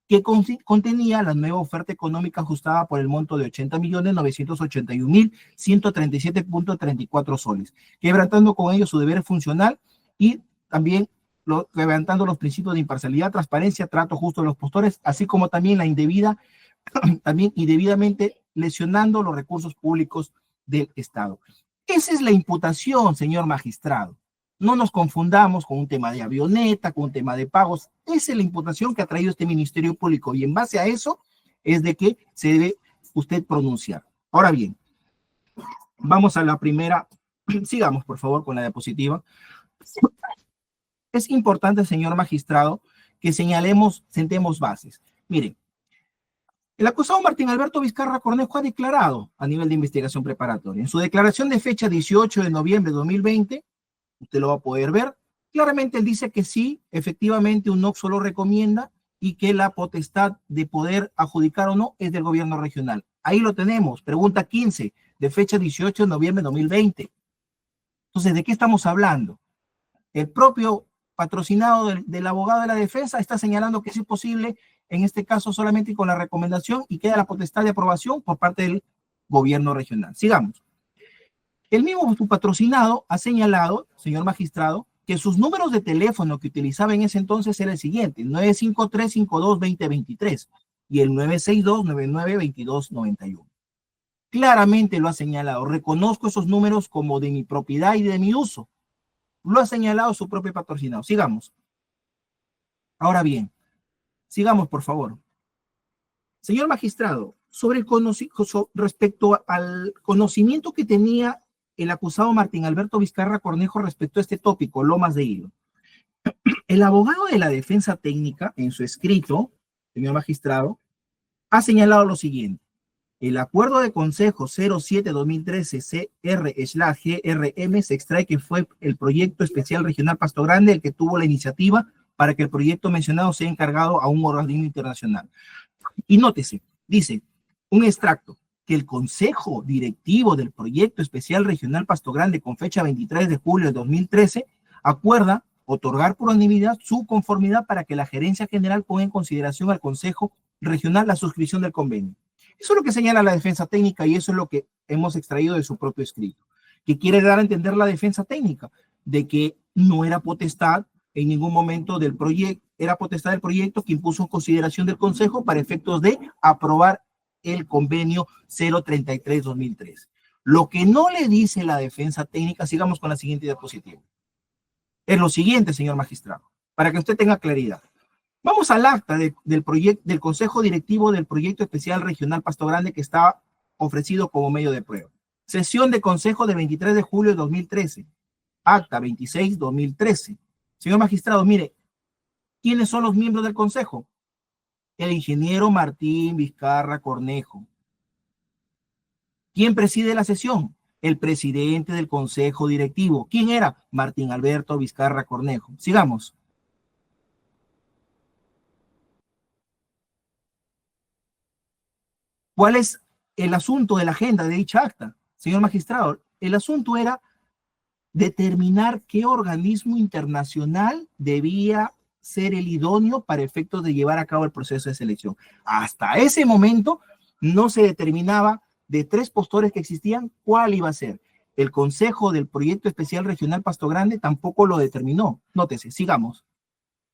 que contenía la nueva oferta económica ajustada por el monto de 80.981.137.34 soles, quebrantando con ello su deber funcional y también quebrantando los principios de imparcialidad, transparencia, trato justo de los postores, así como también la indebida también indebidamente lesionando los recursos públicos del Estado. Esa es la imputación, señor magistrado. No nos confundamos con un tema de avioneta, con un tema de pagos. Esa es la imputación que ha traído este Ministerio Público y en base a eso es de que se debe usted pronunciar. Ahora bien, vamos a la primera. Sigamos, por favor, con la diapositiva. Es importante, señor magistrado, que sentemos bases. Miren, el acusado Martín Alberto Vizcarra Cornejo ha declarado a nivel de investigación preparatoria. En su declaración de fecha 18 de noviembre de 2020, usted lo va a poder ver, claramente él dice que sí, efectivamente UNOX solo recomienda y que la potestad de poder adjudicar o no es del gobierno regional. Ahí lo tenemos, pregunta 15, de fecha 18 de noviembre de 2020. Entonces, ¿de qué estamos hablando? El propio patrocinado del abogado de la defensa está señalando que es posible, en este caso solamente con la recomendación, y queda la potestad de aprobación por parte del gobierno regional. Sigamos. El mismo su patrocinado ha señalado, señor magistrado, que sus números de teléfono que utilizaba en ese entonces era el siguiente, 953-52-2023 y el 962-99-2291. Claramente lo ha señalado. Reconozco esos números como de mi propiedad y de mi uso. Lo ha señalado su propio patrocinado. Sigamos. Ahora bien, sigamos, por favor. Señor magistrado, respecto al conocimiento que tenía el acusado Martín Alberto Vizcarra Cornejo respecto a este tópico, Lomas de Hilo. El abogado de la defensa técnica, en su escrito, señor magistrado, ha señalado lo siguiente. El acuerdo de consejo 07-2013 CR/GRM se extrae que fue el proyecto especial regional Pasto Grande el que tuvo la iniciativa para que el proyecto mencionado sea encargado a un organismo internacional. Y nótese, dice, un extracto, que el Consejo Directivo del Proyecto Especial Regional Pasto Grande con fecha 23 de julio de 2013 acuerda otorgar por unanimidad su conformidad para que la Gerencia General ponga en consideración al Consejo Regional la suscripción del convenio. Eso es lo que señala la defensa técnica y eso es lo que hemos extraído de su propio escrito, que quiere dar a entender la defensa técnica de que no era potestad en ningún momento del proyecto, era potestad del proyecto que impuso en consideración del Consejo para efectos de aprobar el convenio 033-2003. Lo que no le dice la defensa técnica, sigamos con la siguiente diapositiva, es lo siguiente, señor magistrado, para que usted tenga claridad. Vamos al acta del Consejo Directivo del Proyecto Especial Regional Pasto Grande que está ofrecido como medio de prueba. Sesión de Consejo de 23 de julio de 2013. Acta 26-2013. Señor magistrado, mire, ¿quiénes son los miembros del Consejo? El ingeniero Martín Vizcarra Cornejo. ¿Quién preside la sesión? El presidente del consejo directivo. ¿Quién era? Martín Alberto Vizcarra Cornejo. Sigamos. ¿Cuál es el asunto de la agenda de dicha acta, señor magistrado? El asunto era determinar qué organismo internacional debía ser el idóneo para efectos de llevar a cabo el proceso de selección. Hasta ese momento no se determinaba de 3 postores que existían cuál iba a ser. El Consejo del Proyecto Especial Regional Pasto Grande tampoco lo determinó. Nótese, sigamos.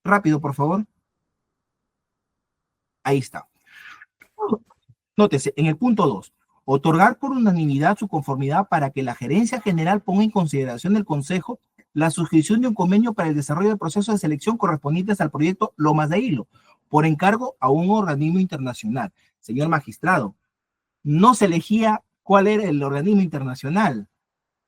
Rápido, por favor. Ahí está. Nótese, en el punto 2, otorgar por unanimidad su conformidad para que la gerencia general ponga en consideración del Consejo la suscripción de un convenio para el desarrollo del proceso de selección correspondientes al proyecto Lomas de Hilo, por encargo a un organismo internacional. Señor magistrado, no se elegía cuál era el organismo internacional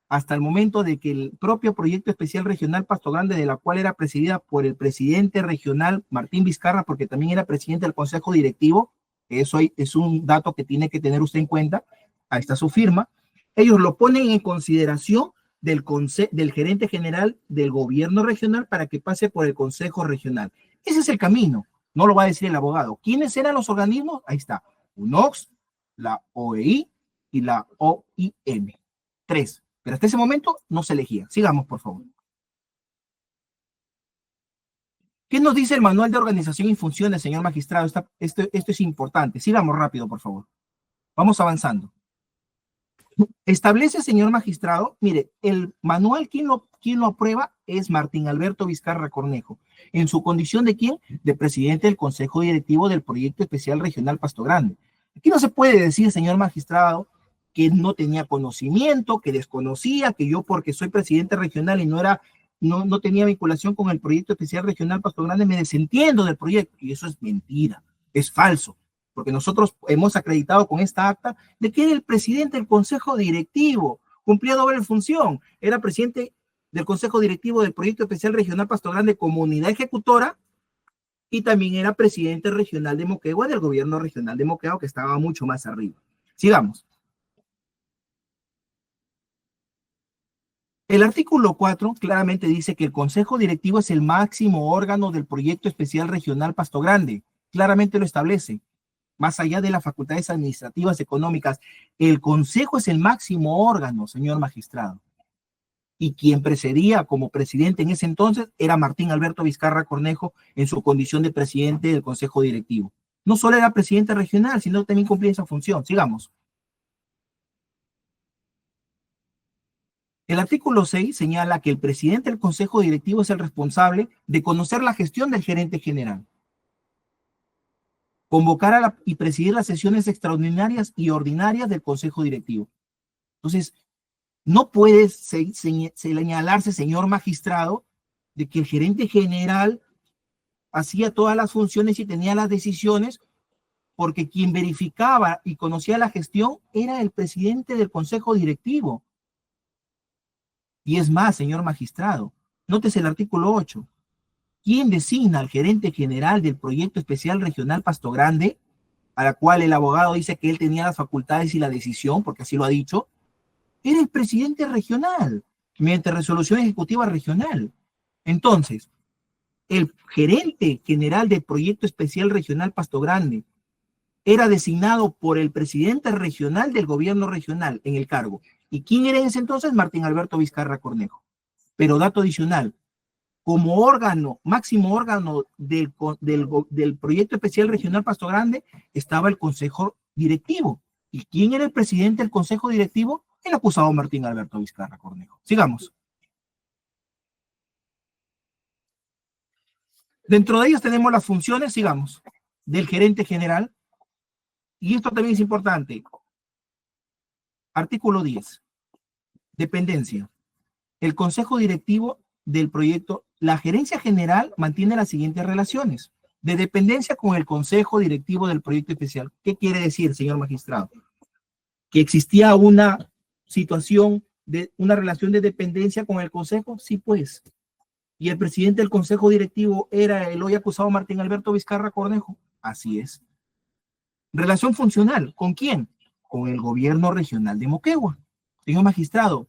hasta el momento de que el propio proyecto especial regional Pasto Grande, de la cual era presidida por el presidente regional Martín Vizcarra, porque también era presidente del consejo directivo, eso es un dato que tiene que tener usted en cuenta, ahí está su firma, ellos lo ponen en consideración del gerente general del gobierno regional para que pase por el consejo regional. Ese es el camino, no lo va a decir el abogado. ¿Quiénes eran los organismos? Ahí está, UNOX, la OEI y la OIM. 3. Pero hasta ese momento no se elegía. Sigamos, por favor. ¿Qué nos dice el manual de organización y funciones, señor magistrado? Esto es importante. Sigamos rápido, por favor. Vamos avanzando. Establece, señor magistrado, mire, el manual, ¿quién lo aprueba? Es Martín Alberto Vizcarra Cornejo. ¿En su condición de quién? De presidente del Consejo Directivo del Proyecto Especial Regional Pasto Grande. Aquí no se puede decir, señor magistrado, que no tenía conocimiento, que desconocía, que yo porque soy presidente regional y no tenía vinculación con el Proyecto Especial Regional Pasto Grande, me desentiendo del proyecto. Y eso es mentira, es falso. Porque nosotros hemos acreditado con esta acta de que era el presidente del consejo directivo, cumplía doble función, era presidente del consejo directivo del Proyecto Especial Regional Pasto Grande como unidad ejecutora y también era presidente regional de Moquegua del gobierno regional de Moquegua, que estaba mucho más arriba. Sigamos. El artículo 4 claramente dice que el consejo directivo es el máximo órgano del Proyecto Especial Regional Pasto Grande, claramente lo establece. Más allá de las facultades administrativas económicas, el consejo es el máximo órgano, señor magistrado. Y quien precedía como presidente en ese entonces era Martín Alberto Vizcarra Cornejo en su condición de presidente del consejo directivo. No solo era presidente regional, sino también cumplía esa función. Sigamos. El artículo 6 señala que el presidente del consejo directivo es el responsable de conocer la gestión del gerente general, convocar y presidir las sesiones extraordinarias y ordinarias del consejo directivo. Entonces, no puede señalarse, señor magistrado, de que el gerente general hacía todas las funciones y tenía las decisiones, porque quien verificaba y conocía la gestión era el presidente del consejo directivo. Y es más, señor magistrado, nótese el artículo 8. ¿Quién designa al gerente general del Proyecto Especial Regional Pasto Grande, a la cual el abogado dice que él tenía las facultades y la decisión, porque así lo ha dicho? Era el presidente regional, mediante resolución ejecutiva regional. Entonces, el gerente general del Proyecto Especial Regional Pasto Grande era designado por el presidente regional del gobierno regional en el cargo. ¿Y quién era en ese entonces? Martín Alberto Vizcarra Cornejo. Pero dato adicional, como órgano, máximo órgano del Proyecto Especial Regional Pasto Grande, estaba el Consejo Directivo. ¿Y quién era el presidente del Consejo Directivo? El acusado Martín Alberto Vizcarra Cornejo. Sigamos. Dentro de ellas tenemos las funciones, sigamos, del gerente general. Y esto también es importante. Artículo 10. Dependencia. El Consejo Directivo del proyecto, la gerencia general mantiene las siguientes relaciones de dependencia con el Consejo Directivo del Proyecto Especial. ¿Qué quiere decir, señor magistrado? ¿Que existía una situación de una relación de dependencia con el Consejo? Sí, pues. Y el presidente del Consejo Directivo era el hoy acusado Martín Alberto Vizcarra Cornejo. Así es. Relación funcional, ¿con quién? Con el gobierno regional de Moquegua. Señor magistrado,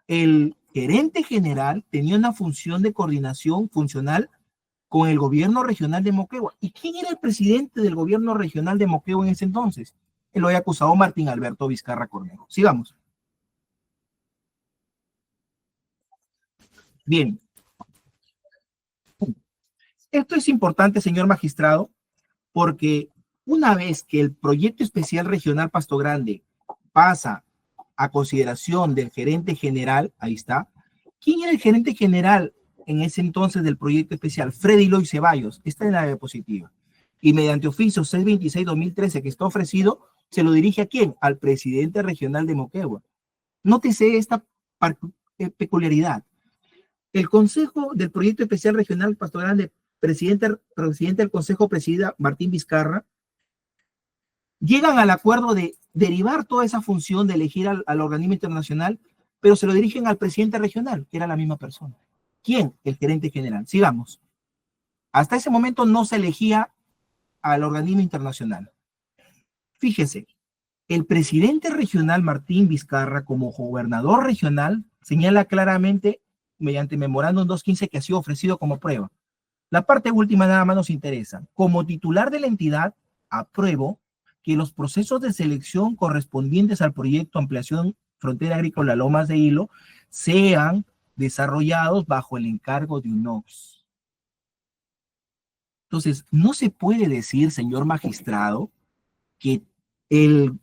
el gerente general tenía una función de coordinación funcional con el gobierno regional de Moquegua. ¿Y quién era el presidente del gobierno regional de Moquegua en ese entonces? El hoy acusado Martín Alberto Vizcarra Cornejo. Sigamos. Bien. Esto es importante, señor magistrado, porque una vez que el proyecto especial regional Pasto Grande pasa a consideración del gerente general, ahí está. ¿Quién era el gerente general en ese entonces del proyecto especial? Freddy Loy Ceballos. Esta es la diapositiva. Y mediante oficio 626-2013 que está ofrecido, se lo dirige ¿a quién? Al presidente regional de Moquegua. Nótese esta peculiaridad. El consejo del proyecto especial regional Pasto Grande, presidente del consejo presida Martín Vizcarra, llegan al acuerdo de derivar toda esa función de elegir al organismo internacional, pero se lo dirigen al presidente regional, que era la misma persona. ¿Quién? El gerente general. Sigamos. Hasta ese momento no se elegía al organismo internacional. Fíjese, el presidente regional Martín Vizcarra, como gobernador regional, señala claramente, mediante memorándum 215, que ha sido ofrecido como prueba. La parte última nada más nos interesa. Como titular de la entidad, apruebo que los procesos de selección correspondientes al proyecto Ampliación Frontera Agrícola Lomas de Hilo sean desarrollados bajo el encargo de UNOPS. Entonces, no se puede decir, señor magistrado, que el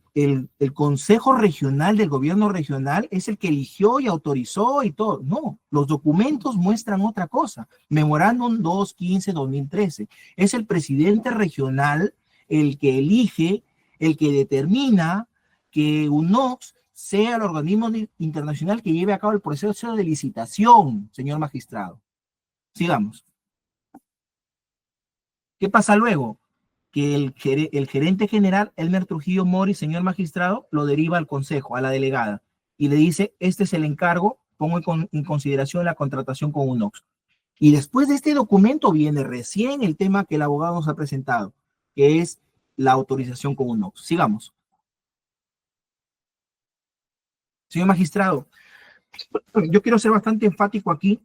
Consejo Regional del Gobierno Regional es el que eligió y autorizó y todo. No, los documentos muestran otra cosa. Memorándum 215-2013. Es el presidente regional el que elige, el que determina que UNOPS sea el organismo internacional que lleve a cabo el proceso de licitación, señor magistrado. Sigamos. ¿Qué pasa luego? Que el gerente general, Elmer Trujillo Mori, señor magistrado, lo deriva al consejo, a la delegada, y le dice, este es el encargo, pongo en consideración la contratación con UNOPS. Y después de este documento viene recién el tema que el abogado nos ha presentado, que es la autorización con UNOPS. Sigamos. Señor magistrado, yo quiero ser bastante enfático aquí,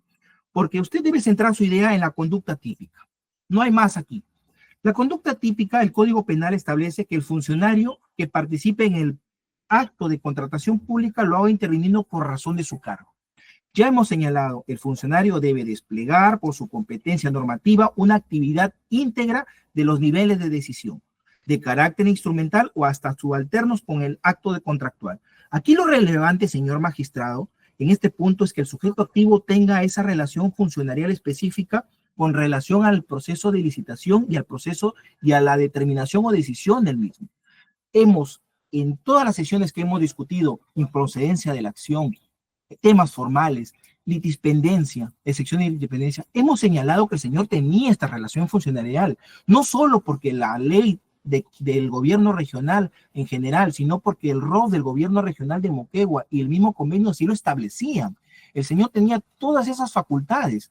porque usted debe centrar su idea en la conducta típica. No hay más aquí. La conducta típica, el Código Penal establece que el funcionario que participe en el acto de contratación pública lo haga interviniendo por razón de su cargo. Ya hemos señalado, el funcionario debe desplegar por su competencia normativa una actividad íntegra de los niveles de decisión, de carácter instrumental o hasta subalternos con el acto de contractual. Aquí lo relevante, señor magistrado, en este punto es que el sujeto activo tenga esa relación funcionarial específica con relación al proceso de licitación y al proceso y a la determinación o decisión del mismo. En todas las sesiones que hemos discutido, improcedencia de la acción, temas formales, litispendencia, excepción de independencia, hemos señalado que el señor tenía esta relación funcionarial, no solo porque la ley del gobierno regional en general, sino porque el ROF del gobierno regional de Moquegua y el mismo convenio sí lo establecían. El señor tenía todas esas facultades.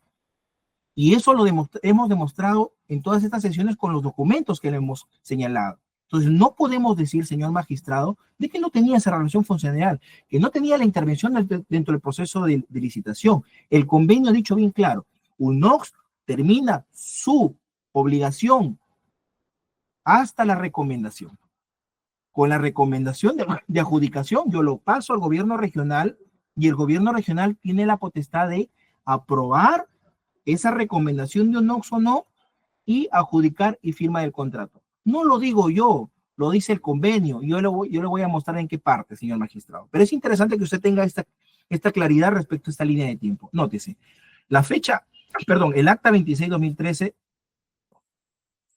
Y eso lo hemos demostrado en todas estas sesiones con los documentos que le hemos señalado. Entonces, no podemos decir, señor magistrado, de que no tenía esa relación funcional, que no tenía la intervención dentro del proceso de licitación. El convenio ha dicho bien claro, UNOPS termina su obligación hasta la recomendación. Con la recomendación de adjudicación, yo lo paso al gobierno regional y el gobierno regional tiene la potestad de aprobar esa recomendación de UNOPS o no y adjudicar y firma del contrato. No lo digo yo, lo dice el convenio. Yo le voy a mostrar en qué parte, señor magistrado. Pero es interesante que usted tenga esta claridad respecto a esta línea de tiempo. Nótese, el acta 26-2013,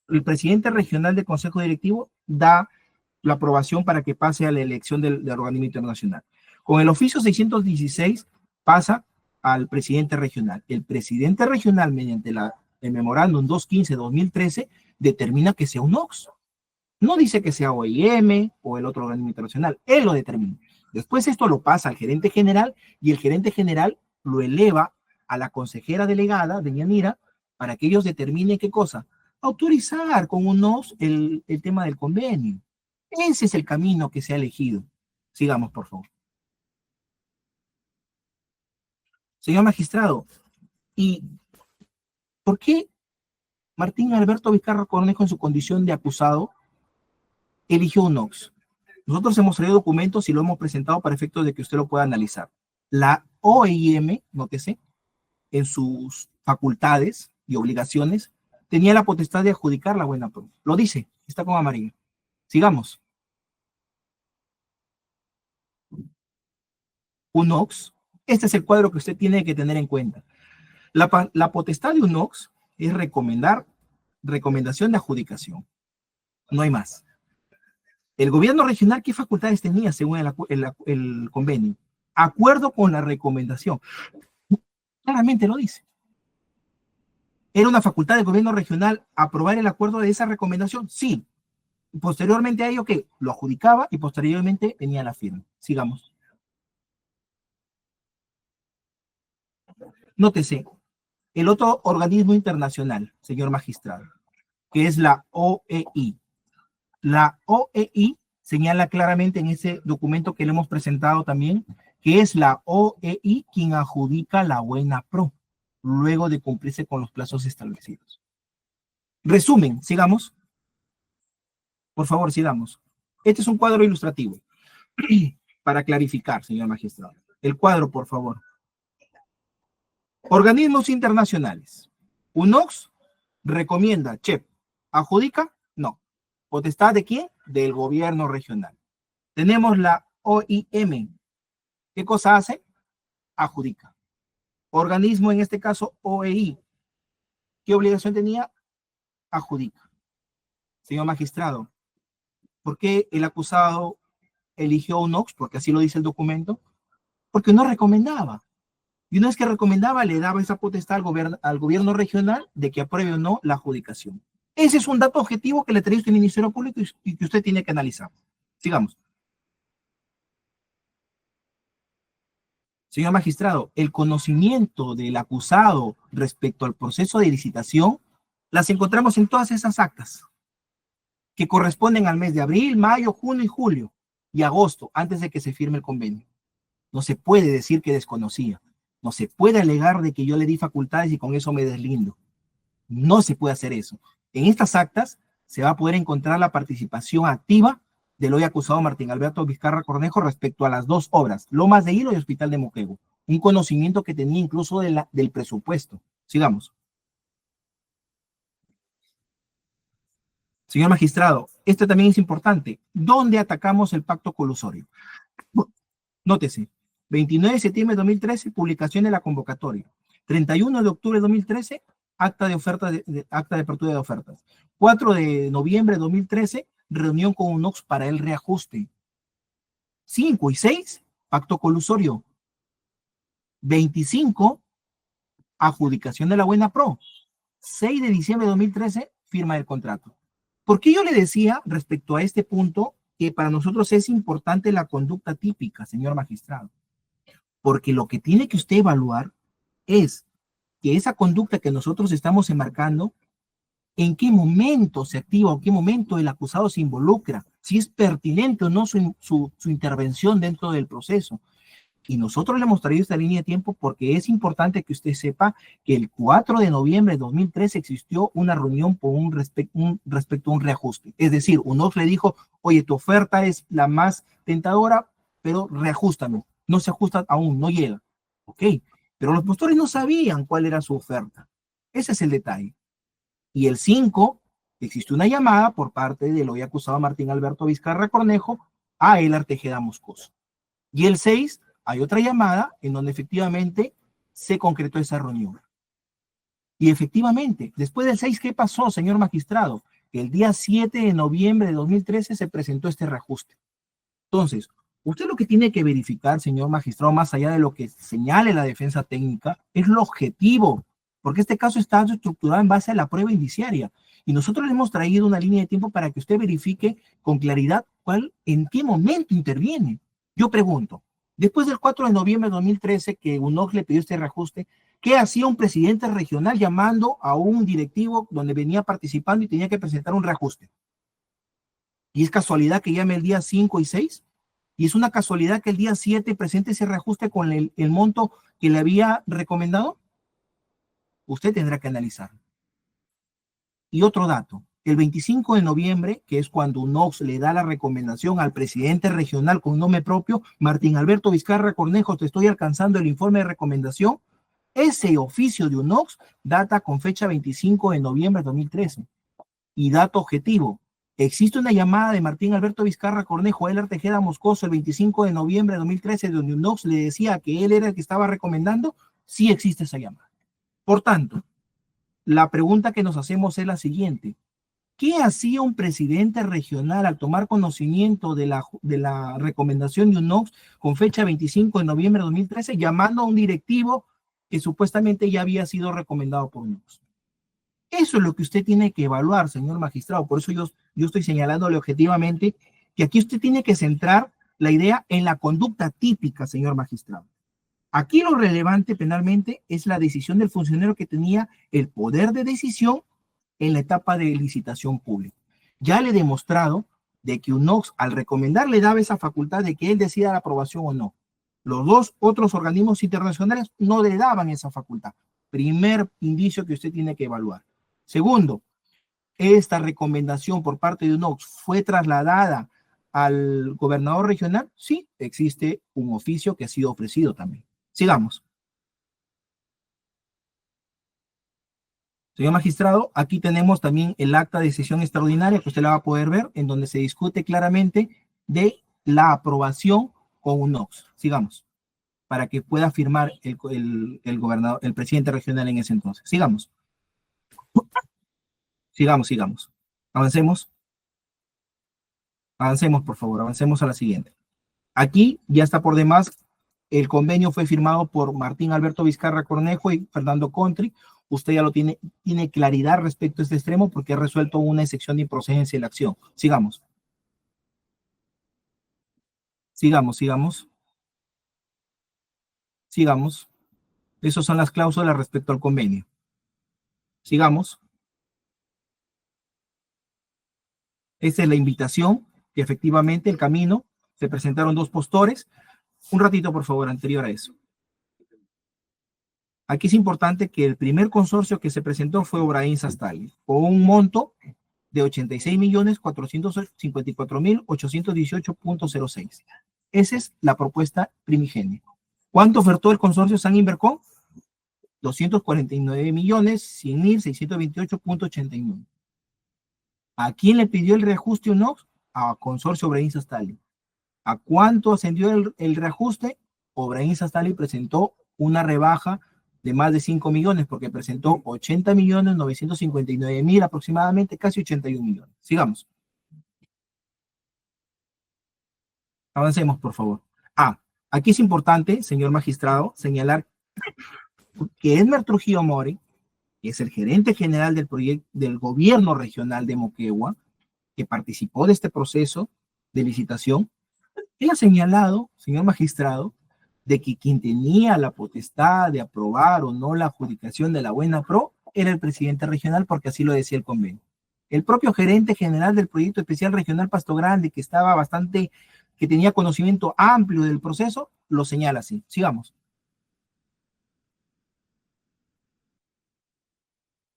el presidente regional del Consejo Directivo da la aprobación para que pase a la elección del organismo internacional. Con el oficio 616 pasa al presidente regional. El presidente regional, mediante el memorándum 215-2013, determina que sea UNOPS. No dice que sea OIM o el otro organismo internacional. Él lo determina. Después esto lo pasa al gerente general y el gerente general lo eleva a la consejera delegada de Yanira para que ellos determinen qué cosa. autorizar con UNOPS el tema del convenio. Ese es el camino que se ha elegido. Sigamos, por favor. Señor magistrado, ¿y por qué Martín Alberto Vizcarra Cornejo, en su condición de acusado, eligió UNOPS? Nosotros hemos traído documentos y lo hemos presentado para efectos de que usted lo pueda analizar. La OIM, nótese, en sus facultades y obligaciones, tenía la potestad de adjudicar la buena pro. Lo dice, está con amarillo. Sigamos. UNOPS, este es el cuadro que usted tiene que tener en cuenta. La potestad de UNOPS es recomendación de adjudicación. No hay más. El gobierno regional, ¿qué facultades tenía según el convenio? Acuerdo con la recomendación. Claramente lo dice. ¿Era una facultad del gobierno regional aprobar el acuerdo de esa recomendación? Sí. Posteriormente a ello, ¿qué? Lo adjudicaba y posteriormente tenía la firma. Sigamos. Nótese, el otro organismo internacional, señor magistrado, que es la OEI. La OEI señala claramente en ese documento que le hemos presentado también, que es la OEI quien adjudica la buena pro, luego de cumplirse con los plazos establecidos. Resumen, sigamos. Por favor, sigamos. Este es un cuadro ilustrativo para clarificar, señor magistrado. El cuadro, por favor. Organismos internacionales. UNOPS recomienda, CHEP. ¿Adjudica? No. ¿Potestad de quién? Del gobierno regional. Tenemos la OIM. ¿Qué cosa hace? Adjudica. Organismo, en este caso, OEI. ¿Qué obligación tenía? Adjudica. Señor magistrado, ¿por qué el acusado eligió UNOPS? Porque así lo dice el documento. Porque no recomendaba. Y una vez que recomendaba, le daba esa potestad al gobierno regional de que apruebe o no la adjudicación. Ese es un dato objetivo que le trae usted al Ministerio Público y que usted tiene que analizar. Sigamos. Señor magistrado, el conocimiento del acusado respecto al proceso de licitación las encontramos en todas esas actas que corresponden al mes de abril, mayo, junio y julio y agosto, antes de que se firme el convenio. No se puede decir que desconocía. No se puede alegar de que yo le di facultades y con eso me deslindo. No se puede hacer eso. En estas actas se va a poder encontrar la participación activa del hoy acusado Martín Alberto Vizcarra Cornejo respecto a las dos obras, Lomas de Hilo y Hospital de Moquegua. Un conocimiento que tenía incluso del presupuesto. Sigamos. Señor magistrado, esto también es importante. ¿Dónde atacamos el pacto colusorio? Nótese. 29 de septiembre de 2013, publicación de la convocatoria. 31 de octubre de 2013, acta de apertura de ofertas. 4 de noviembre de 2013, reunión con UNOPS para el reajuste. 5 y 6, pacto colusorio. 25, adjudicación de la buena pro. 6 de diciembre de 2013, firma del contrato. ¿Por qué yo le decía respecto a este punto que para nosotros es importante la conducta típica, señor magistrado? Porque lo que tiene que usted evaluar es que esa conducta que nosotros estamos enmarcando, en qué momento se activa o qué momento el acusado se involucra, si es pertinente o no su intervención dentro del proceso. Y nosotros le hemos traído esta línea de tiempo porque es importante que usted sepa que el 4 de noviembre de 2013 existió una reunión por respecto a un reajuste. Es decir, UNOPS le dijo, oye, tu oferta es la más tentadora, pero reajústame. No se ajusta aún, no llega. Ok, pero los postores no sabían cuál era su oferta. Ese es el detalle. Y el 5, existió una llamada por parte del hoy acusado Martín Alberto Vizcarra Cornejo a el Artejeda Moscoso. Y el 6, hay otra llamada en donde efectivamente se concretó esa reunión. Y efectivamente, después del 6, ¿qué pasó, señor magistrado? El día 7 de noviembre de 2013 se presentó este reajuste. Entonces, usted lo que tiene que verificar, señor magistrado, más allá de lo que señale la defensa técnica, es lo objetivo, porque este caso está estructurado en base a la prueba indiciaria. Y nosotros le hemos traído una línea de tiempo para que usted verifique con claridad en qué momento interviene. Yo pregunto, después del 4 de noviembre de 2013, que UNOPS le pidió este reajuste, ¿Qué hacía un presidente regional llamando a un directivo donde venía participando y tenía que presentar un reajuste? Y es casualidad que llame el día 5 y 6, y es una casualidad que el día 7 presente ese reajuste con el monto que le había recomendado. Usted tendrá que analizar. Y otro dato, el 25 de noviembre, que es cuando UNOX le da la recomendación al presidente regional con nombre propio, Martín Alberto Vizcarra Cornejo, te estoy alcanzando el informe de recomendación. Ese oficio de UNOX data con fecha 25 de noviembre de 2013. Y dato objetivo, existe una llamada de Martín Alberto Vizcarra Cornejo a Heller Tejeda Moscoso el 25 de noviembre de 2013, donde UNOX le decía que él era el que estaba recomendando. Sí existe esa llamada. Por tanto, la pregunta que nos hacemos es la siguiente. ¿Qué hacía un presidente regional al tomar conocimiento de la recomendación de UNOX con fecha 25 de noviembre de 2013, llamando a un directivo que supuestamente ya había sido recomendado por UNOX? Eso es lo que usted tiene que evaluar, señor magistrado. Por eso yo estoy señalándole objetivamente que aquí usted tiene que centrar la idea en la conducta típica, señor magistrado. Aquí lo relevante penalmente es la decisión del funcionario que tenía el poder de decisión en la etapa de licitación pública. Ya le he demostrado de que UNOX al recomendar le daba esa facultad de que él decida la aprobación o no. Los dos otros organismos internacionales no le daban esa facultad. Primer indicio que usted tiene que evaluar. Segundo, esta recomendación por parte de UNOX fue trasladada al gobernador regional. Sí, existe un oficio que ha sido ofrecido también. Sigamos. Señor magistrado, aquí tenemos también el acta de sesión extraordinaria que usted la va a poder ver, en donde se discute claramente de la aprobación con UNOX. Sigamos, para que pueda firmar el gobernador, el presidente regional en ese entonces. Sigamos. Sigamos. Avancemos. Avancemos, por favor, avancemos a la siguiente. Aquí ya está por demás. El convenio fue firmado por Martín Alberto Vizcarra Cornejo y Fernando Contri. Usted ya lo tiene claridad respecto a este extremo porque ha resuelto una excepción de improcedencia de la acción. Sigamos. Esas son las cláusulas respecto al convenio. Sigamos. Esta es la invitación, que efectivamente el camino, se presentaron dos postores. Un ratito, por favor, anterior a eso. Aquí es importante que el primer consorcio que se presentó fue Obraín Sastali, con un monto de 86.454.818.06. Esa es la propuesta primigenia. ¿Cuánto ofertó el consorcio San Invercom? 249.100.628.89. ¿A quién le pidió el reajuste UNOX? A Consorcio Obraín Sastali. ¿A cuánto ascendió el reajuste? Obraín Sastali presentó una rebaja de más de 5 millones, porque presentó 80.959.000 aproximadamente, casi 81 millones. Sigamos. Avancemos, por favor. Aquí es importante, señor magistrado, señalar que Edmer Trujillo Mori, que es el gerente general del proyecto del gobierno regional de Moquegua, que participó de este proceso de licitación, él ha señalado, señor magistrado, de que quien tenía la potestad de aprobar o no la adjudicación de la Buena Pro era el presidente regional, porque así lo decía el convenio. El propio gerente general del proyecto especial regional Pasto Grande, que tenía conocimiento amplio del proceso, lo señala así. Sigamos.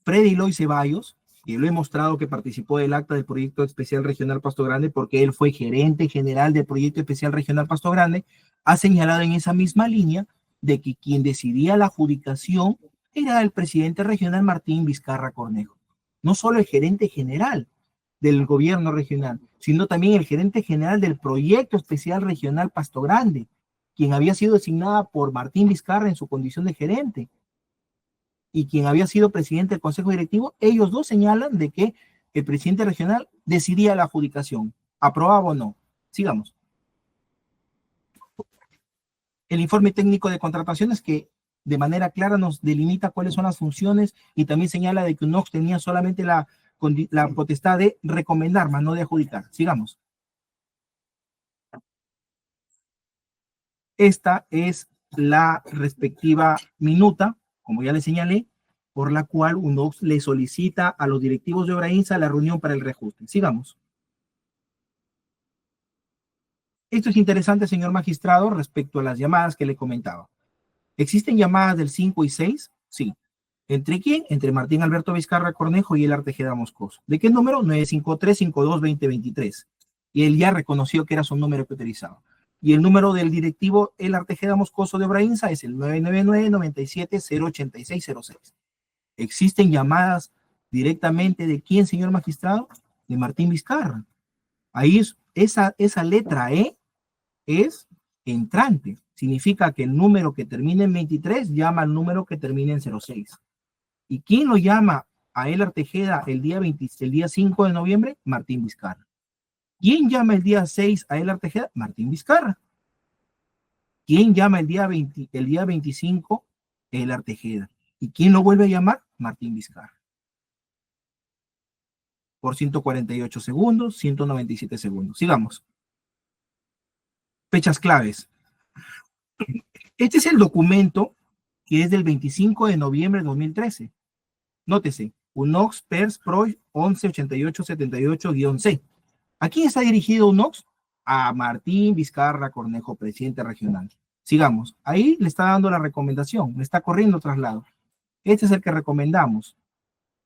Freddy Loy Ceballos, que lo he mostrado que participó del acta del proyecto especial regional Pasto Grande, porque él fue gerente general del proyecto especial regional Pasto Grande, ha señalado en esa misma línea de que quien decidía la adjudicación era el presidente regional Martín Vizcarra Cornejo. No solo el gerente general del gobierno regional, sino también el gerente general del proyecto especial regional Pasto Grande, quien había sido designada por Martín Vizcarra en su condición de gerente, y quien había sido presidente del consejo directivo. Ellos dos señalan de que el presidente regional decidía la adjudicación, aprobaba o no. Sigamos. El informe técnico de contrataciones, que de manera clara nos delimita cuáles son las funciones y también señala de que UNOX tenía solamente la potestad de recomendar, más no de adjudicar. Sigamos. Esta es la respectiva minuta como ya le señalé, por la cual UNOX le solicita a los directivos de Obrainsa la reunión para el reajuste. Sigamos. Esto es interesante, señor magistrado, respecto a las llamadas que le comentaba. ¿Existen llamadas del 5 y 6? Sí. ¿Entre quién? Entre Martín Alberto Vizcarra Cornejo y el Artejeda Moscoso. ¿De qué número? 953-52-2023. Y él ya reconoció que era su número que utilizaba. Y el número del directivo El Artejeda Moscoso de Obrainsa es el 999-97-08606. ¿Existen llamadas directamente de quién, señor magistrado? De Martín Vizcarra. Ahí es, esa letra E es entrante. Significa que el número que termina en 23 llama al número que termina en 06. ¿Y quién lo llama a El Artejeda el día 5 de noviembre? Martín Vizcarra. ¿Quién llama el día 6 a El Artejeda? Martín Vizcarra. ¿Quién llama el día 25 El Artejeda? ¿Y quién lo vuelve a llamar? Martín Vizcarra. Por 148 segundos, 197 segundos. Sigamos. Fechas claves. Este es el documento que es del 25 de noviembre de 2013. Nótese, UNOX PERS PRO 118878-C. ¿A quién está dirigido UNOX? A Martín Vizcarra Cornejo, presidente regional. Sigamos. Ahí le está dando la recomendación, le está corriendo traslado. Este es el que recomendamos.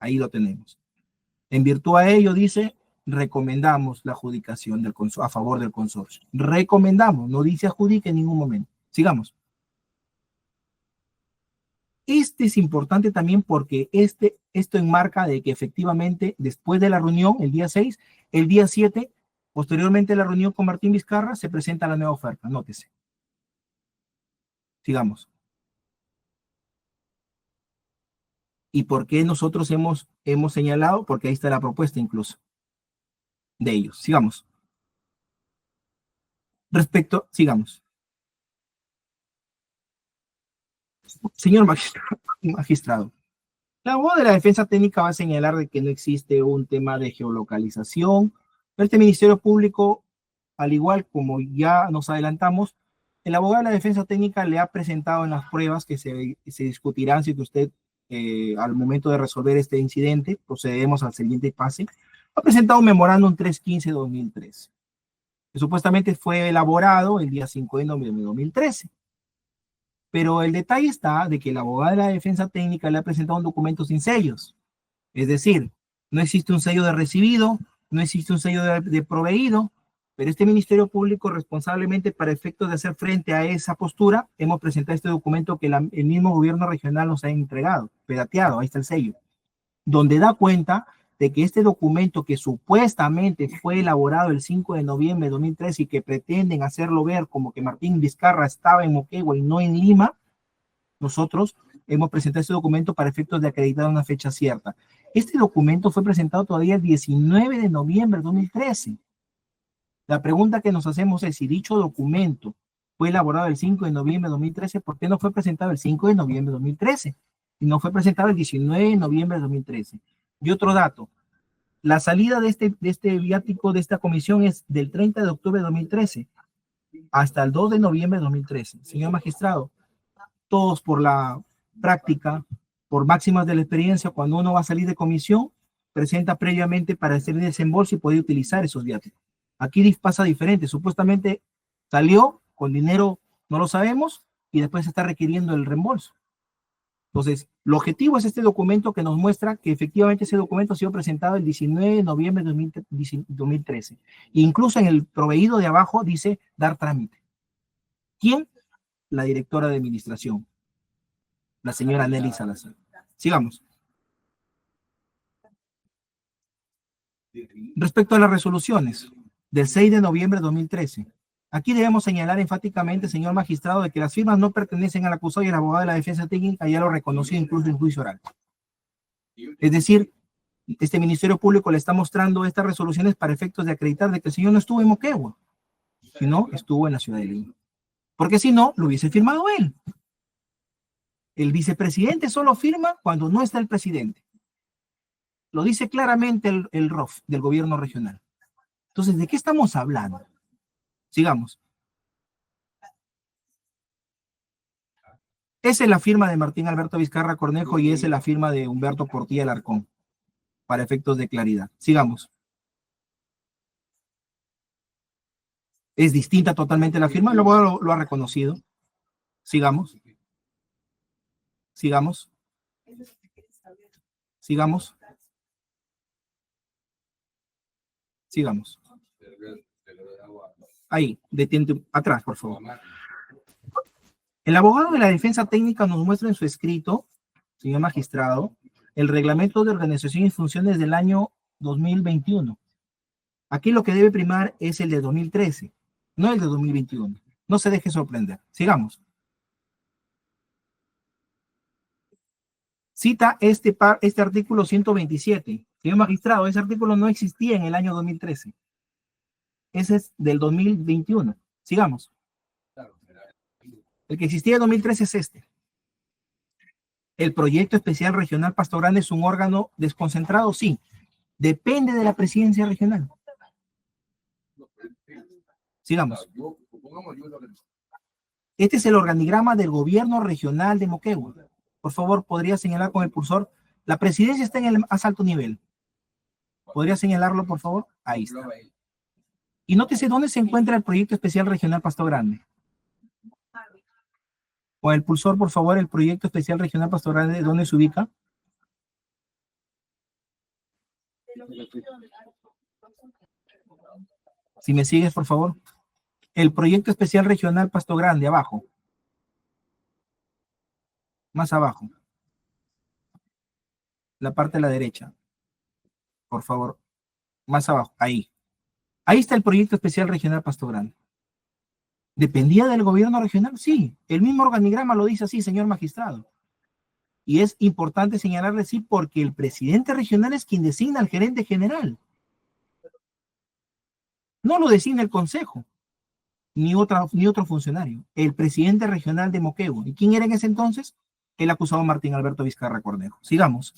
Ahí lo tenemos. En virtud a ello, dice, recomendamos la adjudicación a favor del consorcio. Recomendamos, no dice adjudique en ningún momento. Sigamos. Este es importante también porque esto enmarca de que efectivamente después de la reunión, el día 6, el día 7, posteriormente a la reunión con Martín Vizcarra, se presenta la nueva oferta. Nótese. Sigamos. ¿Y por qué nosotros hemos señalado? Porque ahí está la propuesta incluso de ellos. Sigamos. Sigamos. Señor magistrado, la abogada de la defensa técnica va a señalar de que no existe un tema de geolocalización. Este Ministerio Público, al igual como ya nos adelantamos, el abogado de la defensa técnica le ha presentado en las pruebas que se discutirán si usted, al momento de resolver este incidente, procedemos al siguiente pase, ha presentado un memorándum 315-2013, que supuestamente fue elaborado el día 5 de noviembre de 2013. Pero el detalle está de que el abogado de la defensa técnica le ha presentado un documento sin sellos. Es decir, no existe un sello de recibido, no existe un sello de proveído, pero este Ministerio Público, responsablemente para efectos de hacer frente a esa postura, hemos presentado este documento que el mismo gobierno regional nos ha entregado, pedateado, ahí está el sello, donde da cuenta de que este documento que supuestamente fue elaborado el 5 de noviembre de 2013 y que pretenden hacerlo ver como que Martín Vizcarra estaba en Moquegua y no en Lima, nosotros hemos presentado este documento para efectos de acreditar una fecha cierta. Este documento fue presentado todavía el 19 de noviembre de 2013. La pregunta que nos hacemos es si dicho documento fue elaborado el 5 de noviembre de 2013, ¿por qué no fue presentado el 5 de noviembre de 2013? Y no fue presentado el 19 de noviembre de 2013. Y otro dato, la salida de este viático de esta comisión es del 30 de octubre de 2013 hasta el 2 de noviembre de 2013. Señor magistrado, todos por la práctica, por máximas de la experiencia, cuando uno va a salir de comisión, presenta previamente para hacer el desembolso y poder utilizar esos viáticos. Aquí pasa diferente, supuestamente salió con dinero, no lo sabemos, y después se está requiriendo el reembolso. Entonces, el objetivo es este documento que nos muestra que efectivamente ese documento ha sido presentado el 19 de noviembre de 2013. E incluso en el proveído de abajo dice dar trámite. ¿Quién? La directora de administración, la señora Nelly Salazar. Sigamos. Respecto a las resoluciones del 6 de noviembre de 2013, aquí debemos señalar enfáticamente, señor magistrado, de que las firmas no pertenecen al acusado y el abogado de la defensa técnica ya lo reconoció incluso en juicio oral. Es decir, este Ministerio Público le está mostrando estas resoluciones para efectos de acreditar de que el señor no estuvo en Moquegua, sino estuvo en la ciudad de Lima. Porque si no, lo hubiese firmado él. El vicepresidente solo firma cuando no está el presidente. Lo dice claramente el ROF del gobierno regional. Entonces, ¿de qué estamos hablando? Sigamos. Esa es la firma de Martín Alberto Vizcarra Cornejo y esa es la firma de Humberto Portilla Alarcón, para efectos de claridad. Sigamos. Es distinta totalmente la firma, el abogado lo ha reconocido. Sigamos. Sigamos. Sigamos. Sigamos. Ahí, detente atrás, por favor. El abogado de la defensa técnica nos muestra en su escrito, señor magistrado, el reglamento de organización y funciones del año 2021. Aquí lo que debe primar es el de 2013, no el de 2021. No se deje sorprender. Sigamos. Cita este artículo 127. Señor magistrado, ese artículo no existía en el año 2013. Ese es del 2021. Sigamos. El que existía en 2013 es este. ¿El proyecto especial regional Pasto Grande es un órgano desconcentrado? Sí. Depende de la presidencia regional. Sigamos. Este es el organigrama del gobierno regional de Moquegua. Por favor, ¿podría señalar con el cursor? La presidencia está en el más alto nivel. ¿Podría señalarlo, por favor? Ahí está. Y nótese dónde se encuentra el proyecto especial regional Pasto Grande. Con el pulsor, por favor, el proyecto especial regional Pasto Grande, ¿dónde se ubica? Si me sigues, por favor. El proyecto especial regional Pasto Grande, abajo. Más abajo. La parte de la derecha. Por favor. Más abajo. Ahí. Ahí está el proyecto especial regional Pasto Grande. ¿Dependía del gobierno regional? Sí. El mismo organigrama lo dice así, señor magistrado. Y es importante señalarle sí porque el presidente regional es quien designa al gerente general. No lo designa el consejo, ni otro funcionario. El presidente regional de Moquegua. ¿Y quién era en ese entonces? El acusado Martín Alberto Vizcarra Cornejo. Sigamos.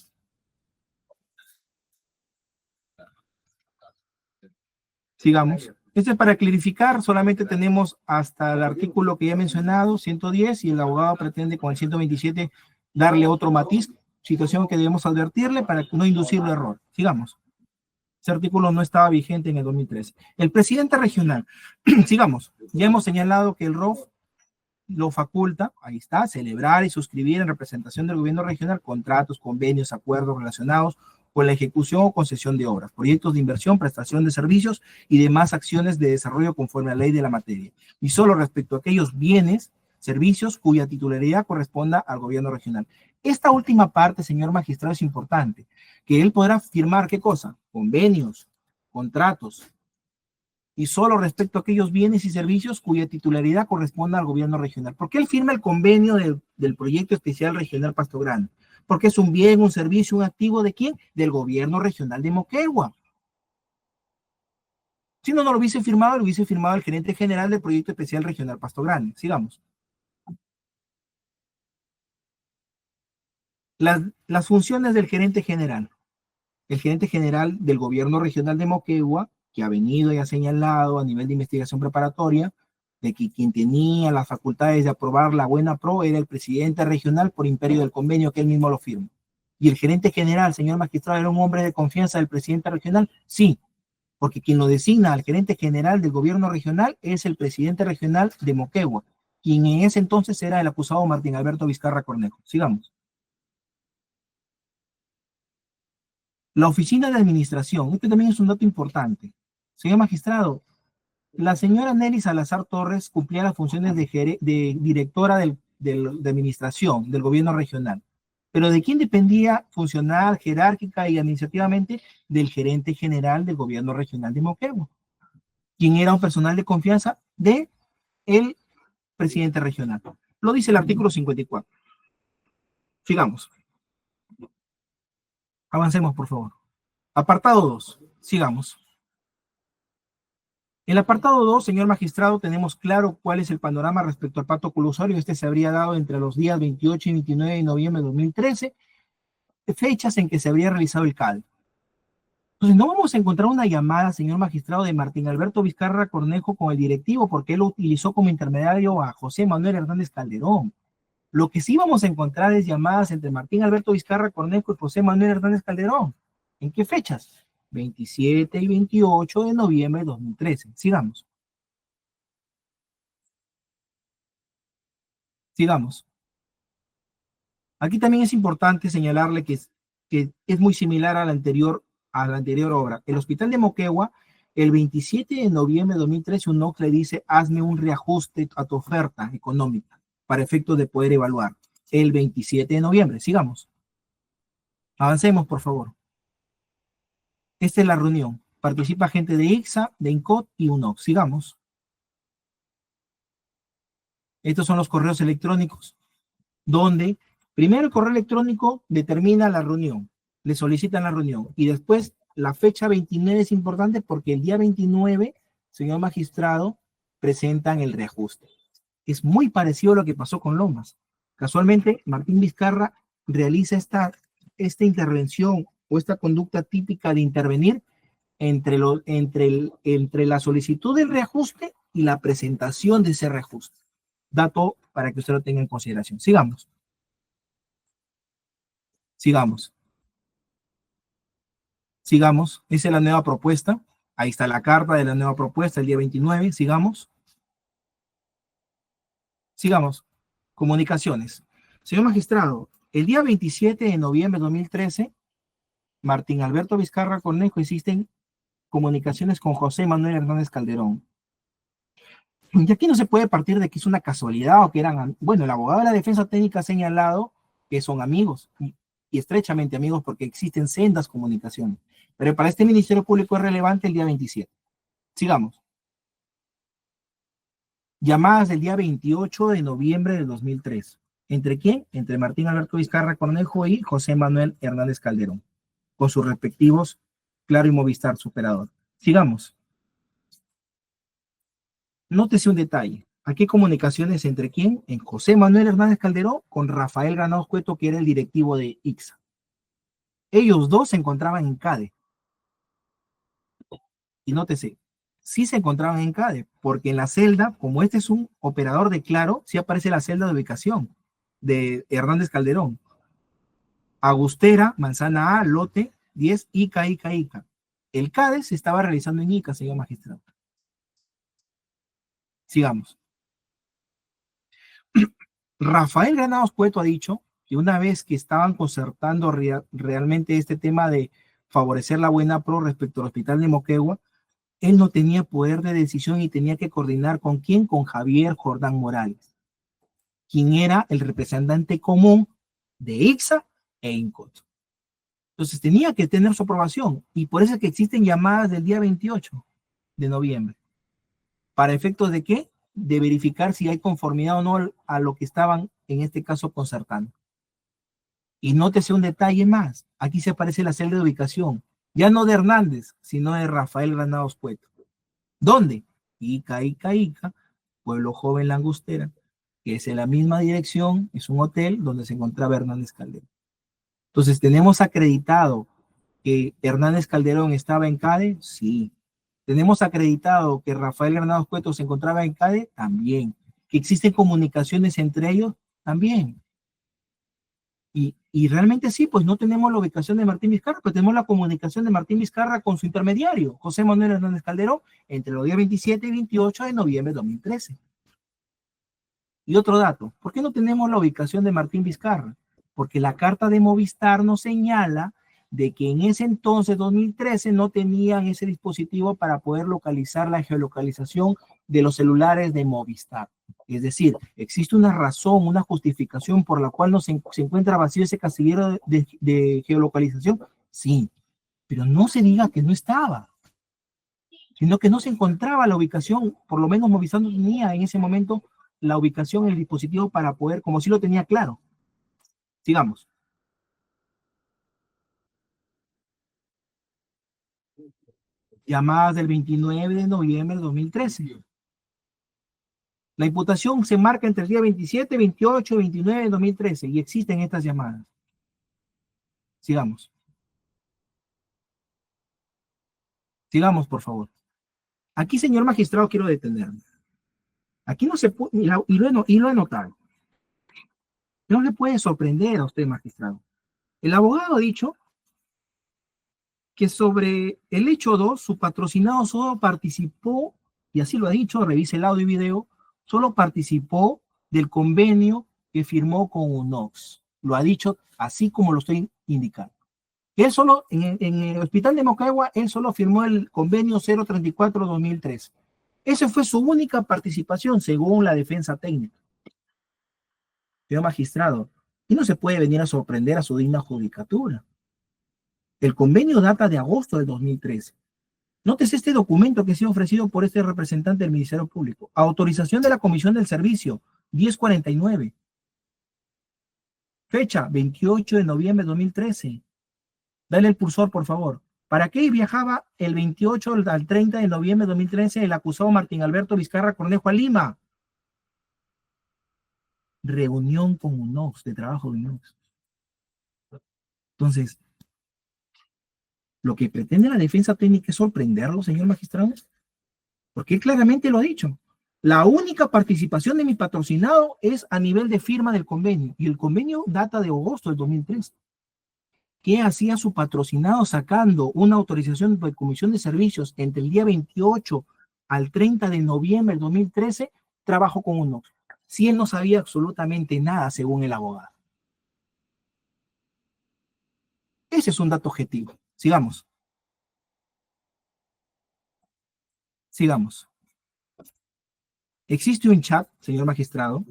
Sigamos. Esto es para clarificar, solamente tenemos hasta el artículo que ya he mencionado, 110, y el abogado pretende con el 127 darle otro matiz, situación que debemos advertirle para no inducirle error. Sigamos. Ese artículo no estaba vigente en el 2013. El presidente regional, sigamos, ya hemos señalado que el ROF lo faculta, ahí está, celebrar y suscribir en representación del gobierno regional contratos, convenios, acuerdos relacionados con la ejecución o concesión de obras, proyectos de inversión, prestación de servicios y demás acciones de desarrollo conforme a la ley de la materia. Y solo respecto a aquellos bienes, servicios cuya titularidad corresponda al gobierno regional. Esta última parte, señor magistrado, es importante, que él podrá firmar, ¿qué cosa? Convenios, contratos, y solo respecto a aquellos bienes y servicios cuya titularidad corresponda al gobierno regional. ¿Por qué él firma el convenio del proyecto especial regional Pasto Grande? Porque es un bien, un servicio, un activo ¿de quién? Del gobierno regional de Moquegua. Si no, no lo hubiese firmado el gerente general del proyecto especial regional Pasto Grande. Sigamos. Las funciones del gerente general. El gerente general del gobierno regional de Moquegua, que ha venido y ha señalado a nivel de investigación preparatoria, de que quien tenía las facultades de aprobar la buena pro era el presidente regional por imperio del convenio que él mismo lo firma. ¿Y el gerente general, señor magistrado, era un hombre de confianza del presidente regional? Sí, porque quien lo designa al gerente general del gobierno regional es el presidente regional de Moquegua, quien en ese entonces era el acusado Martín Alberto Vizcarra Cornejo. Sigamos. La oficina de administración, este también es un dato importante. Señor magistrado, la señora Nelly Salazar Torres cumplía las funciones de directora de administración del gobierno regional. ¿Pero de quién dependía funcional, jerárquica y administrativamente? Del gerente general del gobierno regional de Moquegua, quien era un personal de confianza del presidente regional. Lo dice el artículo 54. Sigamos. Avancemos, por favor. Apartado 2. Sigamos. En el apartado 2, señor magistrado, tenemos claro cuál es el panorama respecto al pacto colusorio. Este se habría dado entre los días 28 y 29 de noviembre de 2013, fechas en que se habría realizado el CAL. Entonces, no vamos a encontrar una llamada, señor magistrado, de Martín Alberto Vizcarra Cornejo con el directivo, porque él lo utilizó como intermediario a José Manuel Hernández Calderón. Lo que sí vamos a encontrar es llamadas entre Martín Alberto Vizcarra Cornejo y José Manuel Hernández Calderón. ¿En qué fechas? 27 y 28 de noviembre de 2013. Sigamos. Sigamos. Aquí también es importante señalarle que es muy similar a la anterior obra. El Hospital de Moquegua, el 27 de noviembre de 2013, un NOC le dice, hazme un reajuste a tu oferta económica para efectos de poder evaluar. El 27 de noviembre. Sigamos. Avancemos, por favor. Esta es la reunión. Participa gente de ICSA, de INCOT y UNOC. Sigamos. Estos son los correos electrónicos, donde primero el correo electrónico determina la reunión, le solicitan la reunión, y después la fecha 29 es importante porque el día 29, señor magistrado, presentan el reajuste. Es muy parecido a lo que pasó con Lomas. Casualmente, Martín Vizcarra realiza esta intervención o esta conducta típica de intervenir entre la solicitud del reajuste y la presentación de ese reajuste. Dato para que usted lo tenga en consideración. Sigamos. Sigamos. Sigamos. Esa es la nueva propuesta. Ahí está la carta de la nueva propuesta, el día 29. Sigamos. Sigamos. Comunicaciones. Señor magistrado, el día 27 de noviembre de 2013, Martín Alberto Vizcarra Cornejo existen comunicaciones con José Manuel Hernández Calderón. Y aquí no se puede partir de que es una casualidad o que eran, bueno, el abogado de la defensa técnica ha señalado que son amigos y estrechamente amigos porque existen sendas comunicaciones. Pero para este Ministerio Público es relevante el día 27. Sigamos. Llamadas del día 28 de noviembre de 2003. ¿Entre quién? Entre Martín Alberto Vizcarra Cornejo y José Manuel Hernández Calderón, con sus respectivos Claro y Movistar Superador. Sigamos. Nótese un detalle. Aquí hay comunicaciones entre quién? En José Manuel Hernández Calderón con Rafael Granados Cueto, que era el directivo de ICSA. Ellos dos se encontraban en CADE. Y nótese, sí se encontraban en CADE, porque en la celda, como este es un operador de Claro, sí aparece la celda de ubicación de Hernández Calderón. Agustera, Manzana A, Lote 10, Ica. El CADE se estaba realizando en Ica, señor magistrado. Sigamos. Rafael Granados Cueto ha dicho que una vez que estaban concertando realmente este tema de favorecer la buena pro respecto al hospital de Moquegua, él no tenía poder de decisión y tenía que coordinar con quién, con Javier Jordán Morales, quien era el representante común de ICSA e INCOT. Entonces tenía que tener su aprobación y por eso es que existen llamadas del día 28 de noviembre. ¿Para efectos de qué? De verificar si hay conformidad o no a lo que estaban, en este caso, concertando. Y nótese un detalle más. Aquí se aparece la celda de ubicación, ya no de Hernández, sino de Rafael Granados Cueto. ¿Dónde? Ica, Pueblo Joven La Angostera, que es en la misma dirección, es un hotel donde se encontraba Hernández Calderón. Entonces, ¿tenemos acreditado que Hernández Calderón estaba en CADE? Sí. ¿Tenemos acreditado que Rafael Granados Cueto se encontraba en CADE? También. ¿Que existen comunicaciones entre ellos? También. Y realmente sí, pues no tenemos la ubicación de Martín Vizcarra, pero tenemos la comunicación de Martín Vizcarra con su intermediario, José Manuel Hernández Calderón, entre los días 27 y 28 de noviembre de 2013. Y otro dato, ¿por qué no tenemos la ubicación de Martín Vizcarra? Porque la carta de Movistar nos señala de que en ese entonces, 2013, no tenían ese dispositivo para poder localizar la geolocalización de los celulares de Movistar. Es decir, existe una razón, una justificación por la cual no se encuentra vacío ese casillero de geolocalización. Sí, pero no se diga que no estaba, sino que no se encontraba la ubicación, por lo menos Movistar no tenía en ese momento la ubicación, el dispositivo para poder, como si lo tenía claro. Sigamos. Llamadas del 29 de noviembre de 2013. La imputación se marca entre el día 27, 28 y 29 de 2013 y existen estas llamadas. Sigamos. Sigamos, por favor. Aquí, señor magistrado, quiero detenerme. Aquí no se puede, y lo he notado. No le puede sorprender a usted, magistrado. El abogado ha dicho que sobre el hecho 2, su patrocinado solo participó, y así lo ha dicho, revise el audio y video, solo participó del convenio que firmó con UNOX. Lo ha dicho así como lo estoy indicando. Él solo, en el Hospital de Moquegua, él solo firmó el convenio 034-2003. Esa fue su única participación, según la defensa técnica. Señor magistrado, y no se puede venir a sorprender a su digna judicatura. El convenio data de agosto del 2013. Nótese este documento que ha sido ofrecido por este representante del Ministerio Público. Autorización de la Comisión del Servicio, 1049. Fecha, 28 de noviembre de 2013. Dale el cursor, por favor. ¿Para qué viajaba el 28 al 30 de noviembre de 2013 el acusado Martín Alberto Vizcarra Cornejo a Lima? Reunión con UNOX, de trabajo de UNOX. Entonces, lo que pretende la defensa técnica es sorprenderlo, señor magistrado, porque él claramente lo ha dicho. La única participación de mi patrocinado es a nivel de firma del convenio, y el convenio data de agosto del 2003. ¿Qué hacía su patrocinado sacando una autorización de comisión de servicios entre el día 28 al 30 de noviembre del 2013? Trabajo con UNOX. Si él no sabía absolutamente nada, según el abogado. Ese es un dato objetivo. Sigamos. Sigamos. Existe un chat, señor magistrado,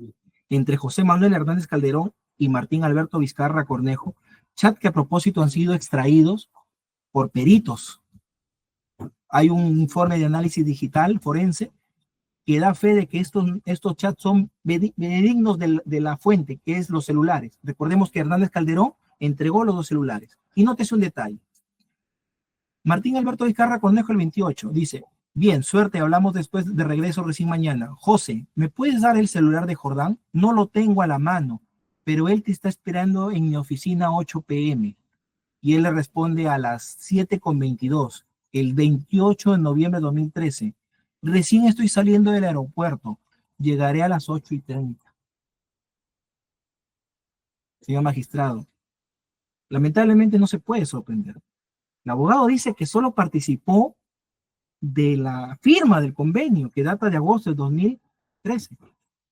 entre José Manuel Hernández Calderón y Martín Alberto Vizcarra Cornejo, chat que a propósito han sido extraídos por peritos. Hay un informe de análisis digital forense que da fe de que estos chats son dignos de la fuente, que es los celulares. Recordemos que Hernández Calderón entregó los 2 celulares. Y nótese un detalle. Martín Alberto Vizcarra Cornejo, el 28, dice: bien, suerte, hablamos después de regreso recién mañana. José, ¿me puedes dar el celular de Jordán? No lo tengo a la mano, pero él te está esperando en mi oficina 8 p.m. Y él le responde a las 7:22, el 28 de noviembre de 2013. Recién estoy saliendo del aeropuerto. Llegaré a las 8:30. Señor magistrado, lamentablemente no se puede sorprender. El abogado dice que solo participó de la firma del convenio que data de agosto de 2013.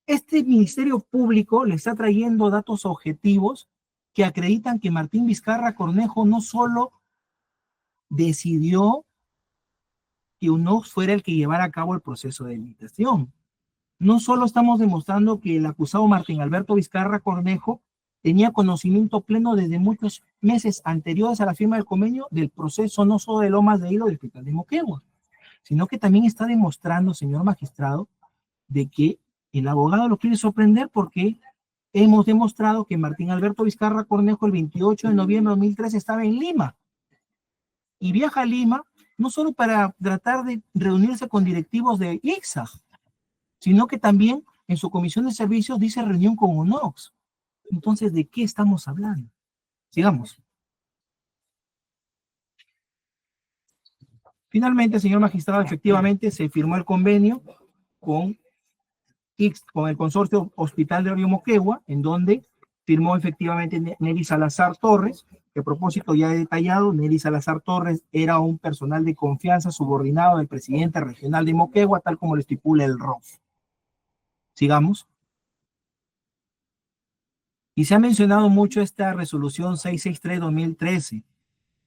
Este Ministerio Público le está trayendo datos objetivos que acreditan que Martín Vizcarra Cornejo no solo decidió que UNOX fuera el que llevara a cabo el proceso de limitación. No solo estamos demostrando que el acusado Martín Alberto Vizcarra Cornejo tenía conocimiento pleno desde muchos meses anteriores a la firma del convenio del proceso no solo de Lomas de Hilo del Hospital de Moquegua, sino que también está demostrando, señor magistrado, de que el abogado lo quiere sorprender porque hemos demostrado que Martín Alberto Vizcarra Cornejo el 28 de noviembre de 2013 estaba en Lima y viaja a Lima no solo para tratar de reunirse con directivos de ICSA, sino que también en su comisión de servicios dice reunión con UNOX. Entonces, ¿de qué estamos hablando? Sigamos. Finalmente, señor magistrado, efectivamente se firmó el convenio con el consorcio Hospital de Río Moquegua, en donde firmó efectivamente Nelly Salazar Torres, que a propósito ya he detallado, Nelly Salazar Torres era un personal de confianza subordinado del presidente regional de Moquegua, tal como lo estipula el ROF. Sigamos. Y se ha mencionado mucho esta resolución 663-2013,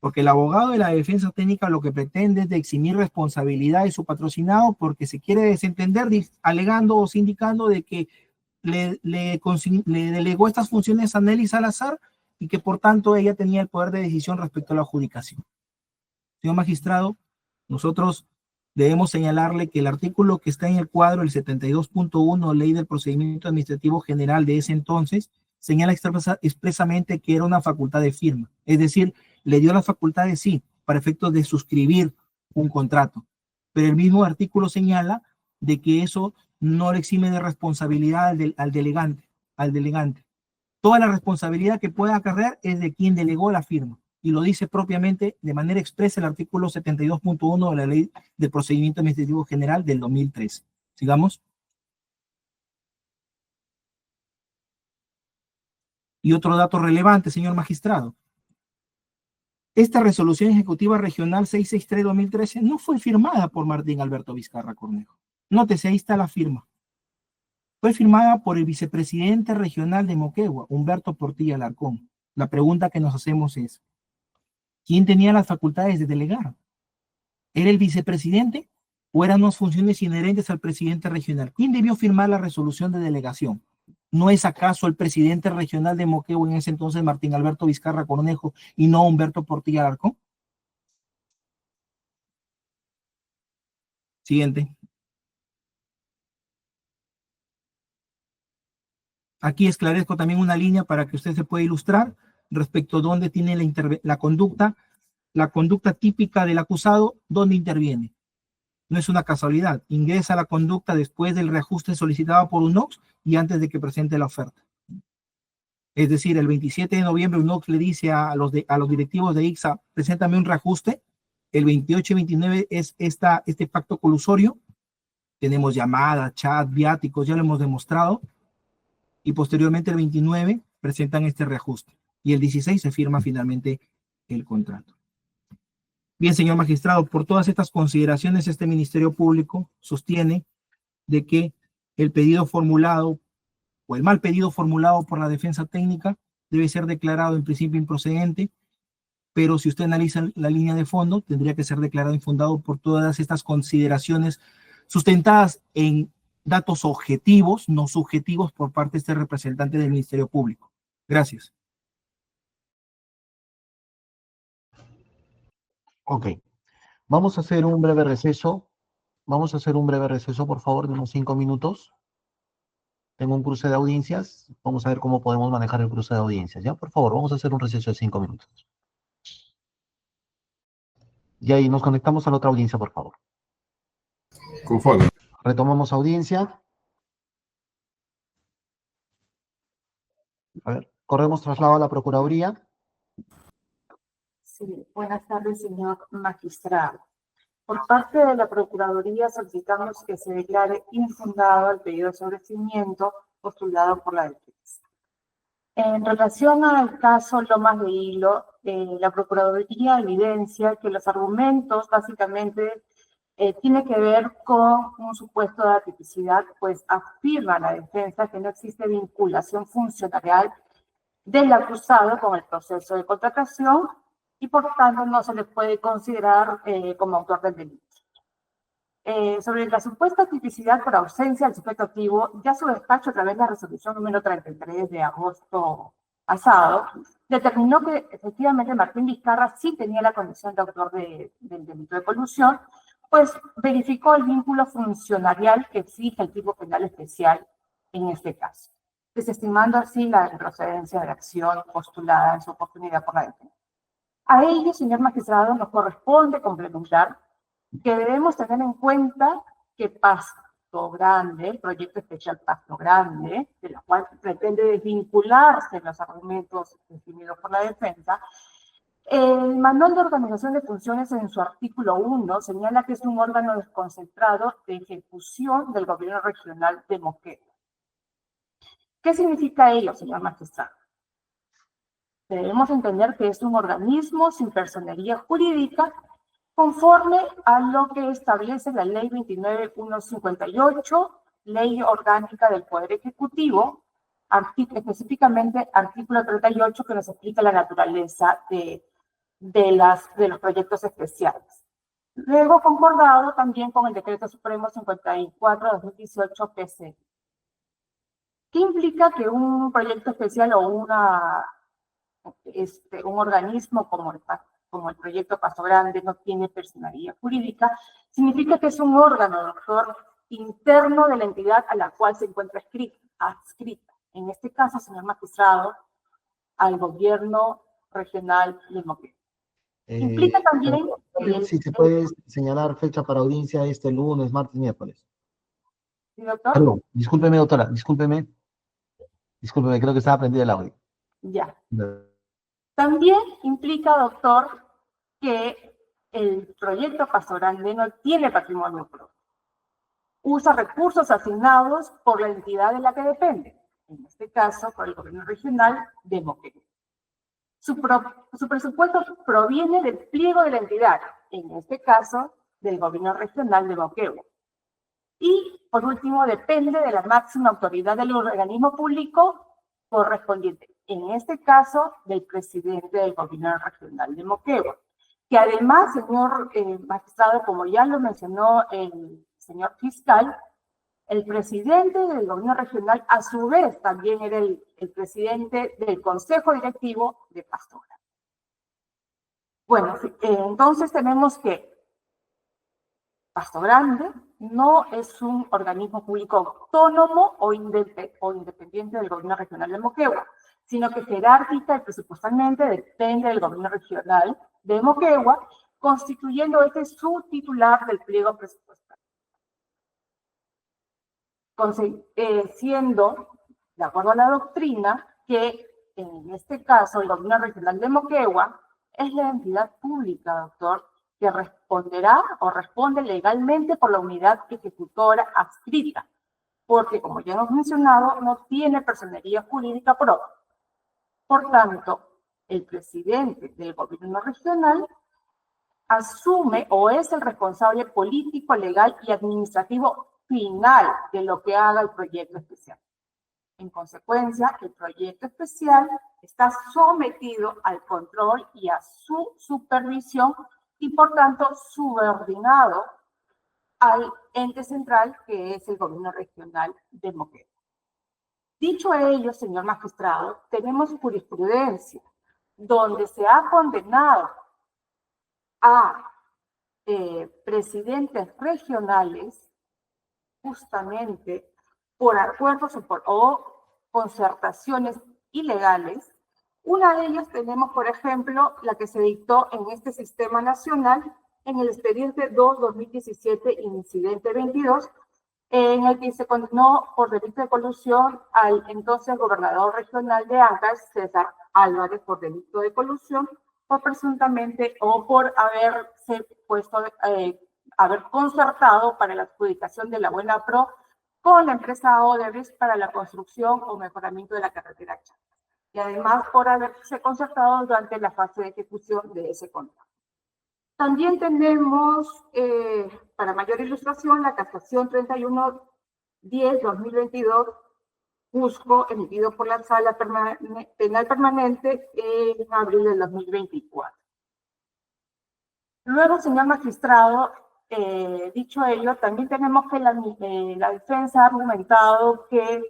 porque el abogado de la defensa técnica lo que pretende es de eximir responsabilidad de su patrocinado porque se quiere desentender alegando o sindicando de que le delegó estas funciones a Nelly Salazar y que por tanto ella tenía el poder de decisión respecto a la adjudicación. Señor magistrado, nosotros debemos señalarle que el artículo que está en el cuadro, el 72.1, Ley del Procedimiento Administrativo General de ese entonces, señala expresamente que era una facultad de firma, es decir, le dio la facultad de sí, para efectos de suscribir un contrato, pero el mismo artículo señala de que eso no le exime de responsabilidad al delegante. Toda la responsabilidad que pueda acarrear es de quien delegó la firma, y lo dice propiamente de manera expresa el artículo 72.1 de la Ley del Procedimiento Administrativo General del 2013. Sigamos. Y otro dato relevante, señor magistrado. Esta resolución ejecutiva regional 663-2013 no fue firmada por Martín Alberto Vizcarra Cornejo. Nótese, ahí está la firma. Fue firmada por el vicepresidente regional de Moquegua, Humberto Portilla Alarcón. La pregunta que nos hacemos es, ¿quién tenía las facultades de delegar? ¿Era el vicepresidente o eran unas funciones inherentes al presidente regional? ¿Quién debió firmar la resolución de delegación? ¿No es acaso el presidente regional de Moquegua en ese entonces, Martín Alberto Vizcarra Cornejo, y no Humberto Portilla Alarcón? Siguiente. Aquí esclarezco también una línea para que usted se pueda ilustrar respecto a dónde tiene la conducta típica del acusado, dónde interviene. No es una casualidad. Ingresa la conducta después del reajuste solicitado por UNOX y antes de que presente la oferta. Es decir, el 27 de noviembre UNOX le dice a los directivos de ICSA, preséntame un reajuste. El 28 y 29 es este pacto colusorio. Tenemos llamadas, chat, viáticos, ya lo hemos demostrado. Y posteriormente el 29 presentan este reajuste. Y el 16 se firma finalmente el contrato. Bien, señor magistrado, por todas estas consideraciones, este Ministerio Público sostiene de que el pedido formulado o el mal pedido formulado por la defensa técnica debe ser declarado en principio improcedente, pero si usted analiza la línea de fondo, tendría que ser declarado infundado por todas estas consideraciones sustentadas en datos objetivos, no subjetivos, por parte de este representante del Ministerio Público. Gracias. Ok. Vamos a hacer un breve receso. Vamos a hacer un breve receso, por favor, de unos 5 minutos. Tengo un cruce de audiencias. Vamos a ver cómo podemos manejar el cruce de audiencias. ¿Ya? Por favor, vamos a hacer un receso de 5 minutos. Y ahí nos conectamos a la otra audiencia, por favor. Conforme. Retomamos audiencia. A ver, corremos traslado a la Procuraduría. Sí, buenas tardes, señor magistrado. Por parte de la Procuraduría solicitamos que se declare infundado el pedido de sobreseimiento postulado por la defensa. En relación al caso Lomas de Hilo, la Procuraduría evidencia que los argumentos básicamente tienen que ver con un supuesto de atipicidad, pues afirma la defensa que no existe vinculación funcional del acusado con el proceso de contratación y por tanto no se le puede considerar como autor del delito. Sobre la supuesta tipicidad por ausencia del sujeto activo, ya su despacho a través de la resolución número 33 de agosto pasado, determinó que efectivamente Martín Vizcarra sí tenía la condición de autor del delito de colusión, pues verificó el vínculo funcionarial que exige el tipo penal especial en este caso, desestimando así la improcedencia de la acción postulada en su oportunidad por la defensa. A ello, señor magistrado, nos corresponde complementar que debemos tener en cuenta que Pasto Grande, el proyecto especial Pasto Grande, de la cual pretende desvincularse los argumentos definidos por la defensa, el Manual de Organización de Funciones en su artículo 1 señala que es un órgano desconcentrado de ejecución del gobierno regional de Moquegua. ¿Qué significa ello, señor magistrado? Debemos entender que es un organismo sin personería jurídica conforme a lo que establece la Ley 29.158, Ley Orgánica del Poder Ejecutivo, específicamente artículo 38, que nos explica la naturaleza de los proyectos especiales. Luego concordado también con el Decreto Supremo 54/2018 PC. ¿Qué implica que un proyecto especial o un organismo como el proyecto Pasto Grande no tiene personalidad jurídica? Significa que es un órgano, doctor, interno de la entidad a la cual se encuentra adscrita. En este caso, señor magistrado, al gobierno regional de Moquegua. Implica también que si se puede señalar fecha para audiencia este lunes, martes, miércoles. ¿Sí, doctor? Perdón, discúlpeme, doctora, discúlpeme, creo que estaba prendido el audio. Ya. También implica, doctor, que el proyecto Pasto Grande no tiene patrimonio propio. Usa recursos asignados por la entidad de la que depende. en este caso por el gobierno regional de Moquegua. Su presupuesto proviene del pliego de la entidad, en este caso del gobierno regional de Moquegua. Y, por último, depende de la máxima autoridad del organismo público correspondiente, en este caso del presidente del gobierno regional de Moquegua, que además, señor magistrado, como ya lo mencionó el señor fiscal, el presidente del gobierno regional a su vez también era el presidente del consejo directivo de Pasto Grande. Bueno, entonces tenemos que Pasto Grande no es un organismo público autónomo o independiente del gobierno regional de Moquegua, sino que jerárquica y presupuestalmente depende del gobierno regional de Moquegua, constituyendo este su titular del pliego presupuestal. Siendo, de acuerdo a la doctrina, que en este caso el gobierno regional de Moquegua es la entidad pública, doctor, que responderá o responde legalmente por la unidad ejecutora adscrita, porque, como ya hemos mencionado, no tiene personería jurídica propia. Por tanto, el presidente del gobierno regional asume o es el responsable político, legal y administrativo final de lo que haga el proyecto especial. En consecuencia, el proyecto especial está sometido al control y a su supervisión y, por tanto, subordinado al ente central, que es el gobierno regional de Moquegua. Dicho ello, señor magistrado, tenemos jurisprudencia donde se ha condenado a presidentes regionales justamente por acuerdos o concertaciones ilegales. Una de ellas tenemos, por ejemplo, la que se dictó en este sistema nacional en el expediente 2-2017, incidente 22, en el que se condenó por delito de colusión al entonces gobernador regional de Ancash, César Álvarez, por delito de colusión, o presuntamente, o por haberse puesto, haber concertado para la adjudicación de la Buena Pro con la empresa Odebrecht para la construcción o mejoramiento de la carretera Chacas. Y además por haberse concertado durante la fase de ejecución de ese contrato. También tenemos, para mayor ilustración, la casación 31-10-2022, Cusco, emitido por la Sala Penal Permanente en abril del 2024. Luego, señor magistrado, dicho ello, también tenemos que la defensa ha argumentado que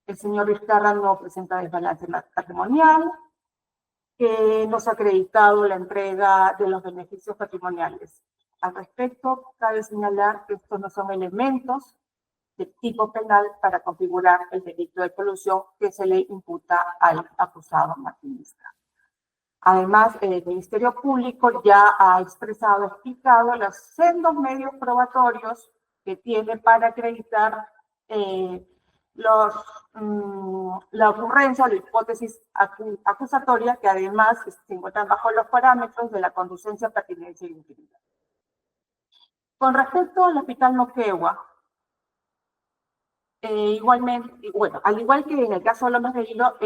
el señor Vizcarra no presenta desbalance patrimonial, que no se ha acreditado la entrega de los beneficios patrimoniales. Al respecto, cabe señalar que estos no son elementos de tipo penal para configurar el delito de colusión que se le imputa al acusado Martín Vizcarra. Además, el Ministerio Público ya ha explicado los sendos medios probatorios que tiene para acreditar la ocurrencia o la hipótesis acusatoria, que además se encuentran bajo los parámetros de la conducencia, pertinencia y utilidad. Con respecto al Hospital Moquegua, igualmente, bueno, al igual que en el caso de Lomas de Hilo,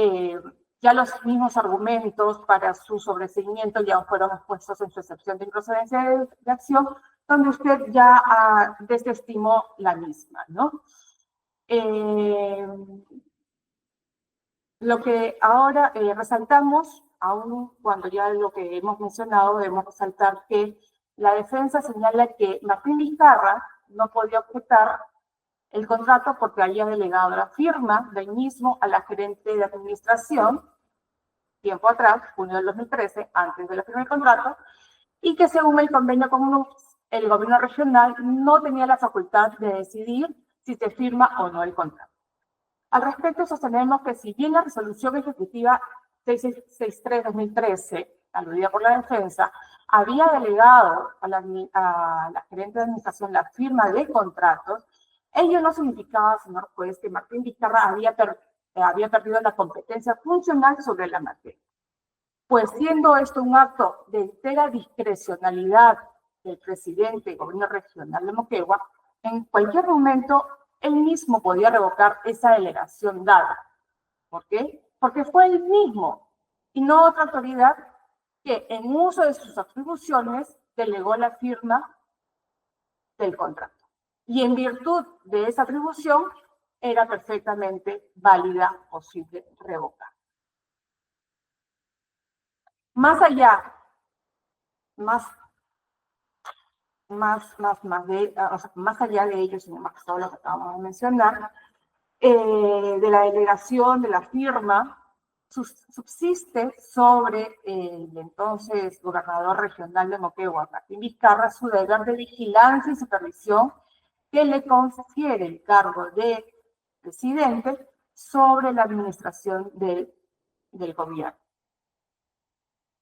ya los mismos argumentos para su sobreseimiento ya fueron expuestos en su excepción de improcedencia de acción, donde usted ya desestimó la misma, ¿no? Lo que ahora resaltamos, aún cuando ya lo que hemos mencionado, debemos resaltar que la defensa señala que Martín Vizcarra no podía objetar el contrato porque había delegado la firma del mismo a la gerente de administración, tiempo atrás, junio del 2013, antes de la firma del contrato, y que según el convenio con el gobierno regional no tenía la facultad de decidir si se firma o no el contrato. Al respecto, sostenemos que si bien la resolución ejecutiva 663-2013, aludida por la defensa, había delegado a la gerente de administración la firma de contratos, ello no significaba, señor juez, que Martín Vizcarra había perdido la competencia funcional sobre la materia. Pues siendo esto un acto de entera discrecionalidad del presidente del gobierno regional de Moquegua, en cualquier momento él mismo podía revocar esa delegación dada. ¿Por qué? Porque fue él mismo y no otra autoridad que en uso de sus atribuciones delegó la firma del contrato. Y en virtud de esa atribución era perfectamente válida, posible revocar. Más allá, más allá de ello, sin más todo lo que acabamos de mencionar, de la delegación, de la firma, subsiste sobre el entonces gobernador regional de Moquegua, Martín Vizcarra, su deber de vigilancia y supervisión que le confiere el cargo de presidente sobre la administración del gobierno.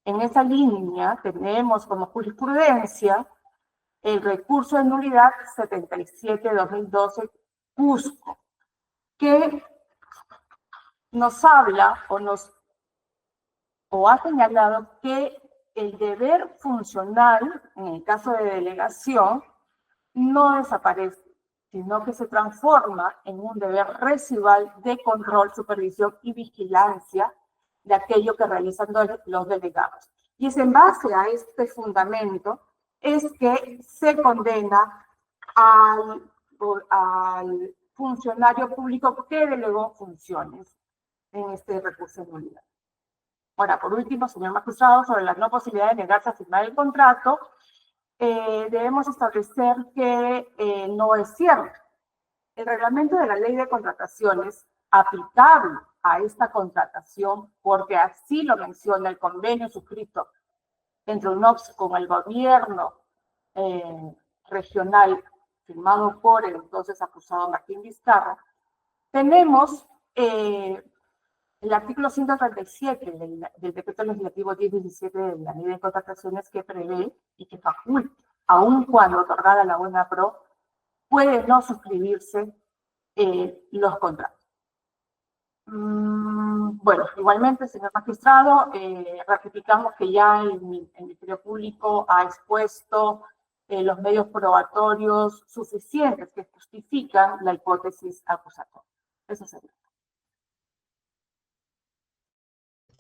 En esa línea tenemos como jurisprudencia el recurso de nulidad 77-2012 Cusco, que nos habla o ha señalado que el deber funcional, en el caso de delegación, no desaparece, sino que se transforma en un deber residual de control, supervisión y vigilancia de aquello que realizan los delegados. Y es en base a este fundamento es que se condena al funcionario público que delegó funciones en este recurso de nulidad. Ahora, por último, señor magistrado, sobre la no posibilidad de negarse a firmar el contrato, debemos establecer que no es cierto. El reglamento de la ley de contrataciones aplicable a esta contratación, porque así lo menciona el convenio suscrito entre UNOPS con el gobierno regional, firmado por el entonces acusado Martín Vizcarra, tenemos el artículo 137 del decreto legislativo 1017 de la ley de contrataciones, que prevé y que faculta, aun cuando otorgada la buena pro, puede no suscribirse los contratos. Bueno, igualmente, señor magistrado, ratificamos que ya el Ministerio Público ha expuesto los medios probatorios suficientes que justifican la hipótesis acusatoria. Eso sería.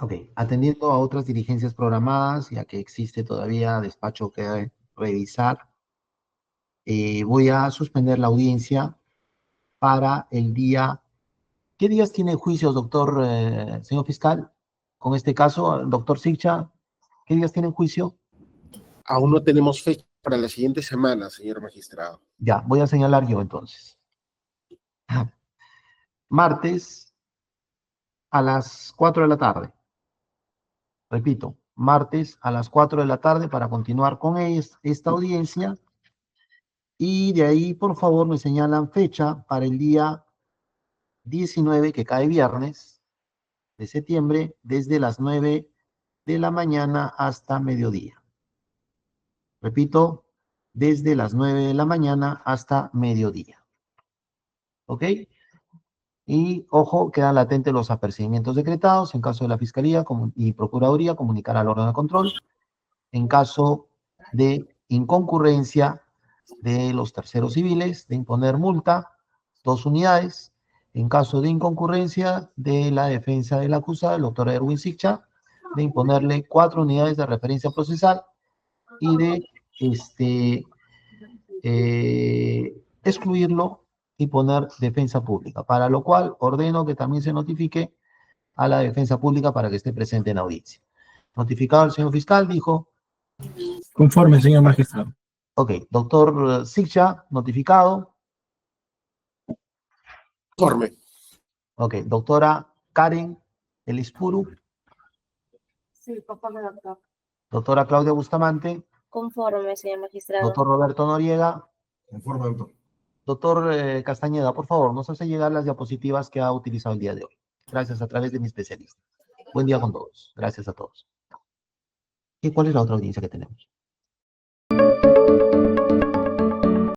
Ok, atendiendo a otras diligencias programadas, ya que existe todavía despacho que revisar, voy a suspender la audiencia para el día. ¿Qué días tiene juicios, doctor, señor fiscal? Con este caso, doctor Sicha, ¿qué días tiene juicio? Aún no tenemos fecha para la siguiente semana, señor magistrado. Ya, voy a señalar yo entonces. Martes a las 4 de la tarde. Repito, martes a las 4 de la tarde para continuar con esta audiencia. Y de ahí, por favor, me señalan fecha para el día 19, que cae viernes de septiembre, desde las 9 de la mañana hasta mediodía. Repito, desde las 9 de la mañana hasta mediodía. ¿Ok? Y, ojo, quedan latentes los apercibimientos decretados. En caso de la Fiscalía y Procuraduría, comunicar al órgano de control. En caso de inconcurrencia de los terceros civiles, de imponer multa, 2 unidades. En caso de inconcurrencia de la defensa del acusado, el doctor Erwin Sicha, de imponerle 4 unidades de referencia procesal y de excluirlo y poner defensa pública, para lo cual ordeno que también se notifique a la defensa pública para que esté presente en la audiencia. Notificado el señor fiscal, dijo. Conforme, señor magistrado. Ok, doctor Sicha, notificado. Conforme. Ok, doctora Karen Elispuru. Sí, conforme, doctor. Doctora Claudia Bustamante. Conforme, señor magistrado. Doctor Roberto Noriega. Conforme, doctor. Doctor Castañeda, por favor, nos hace llegar las diapositivas que ha utilizado el día de hoy. Gracias, a través de mi especialista. Buen día con todos. Gracias a todos. ¿Y cuál es la otra audiencia que tenemos?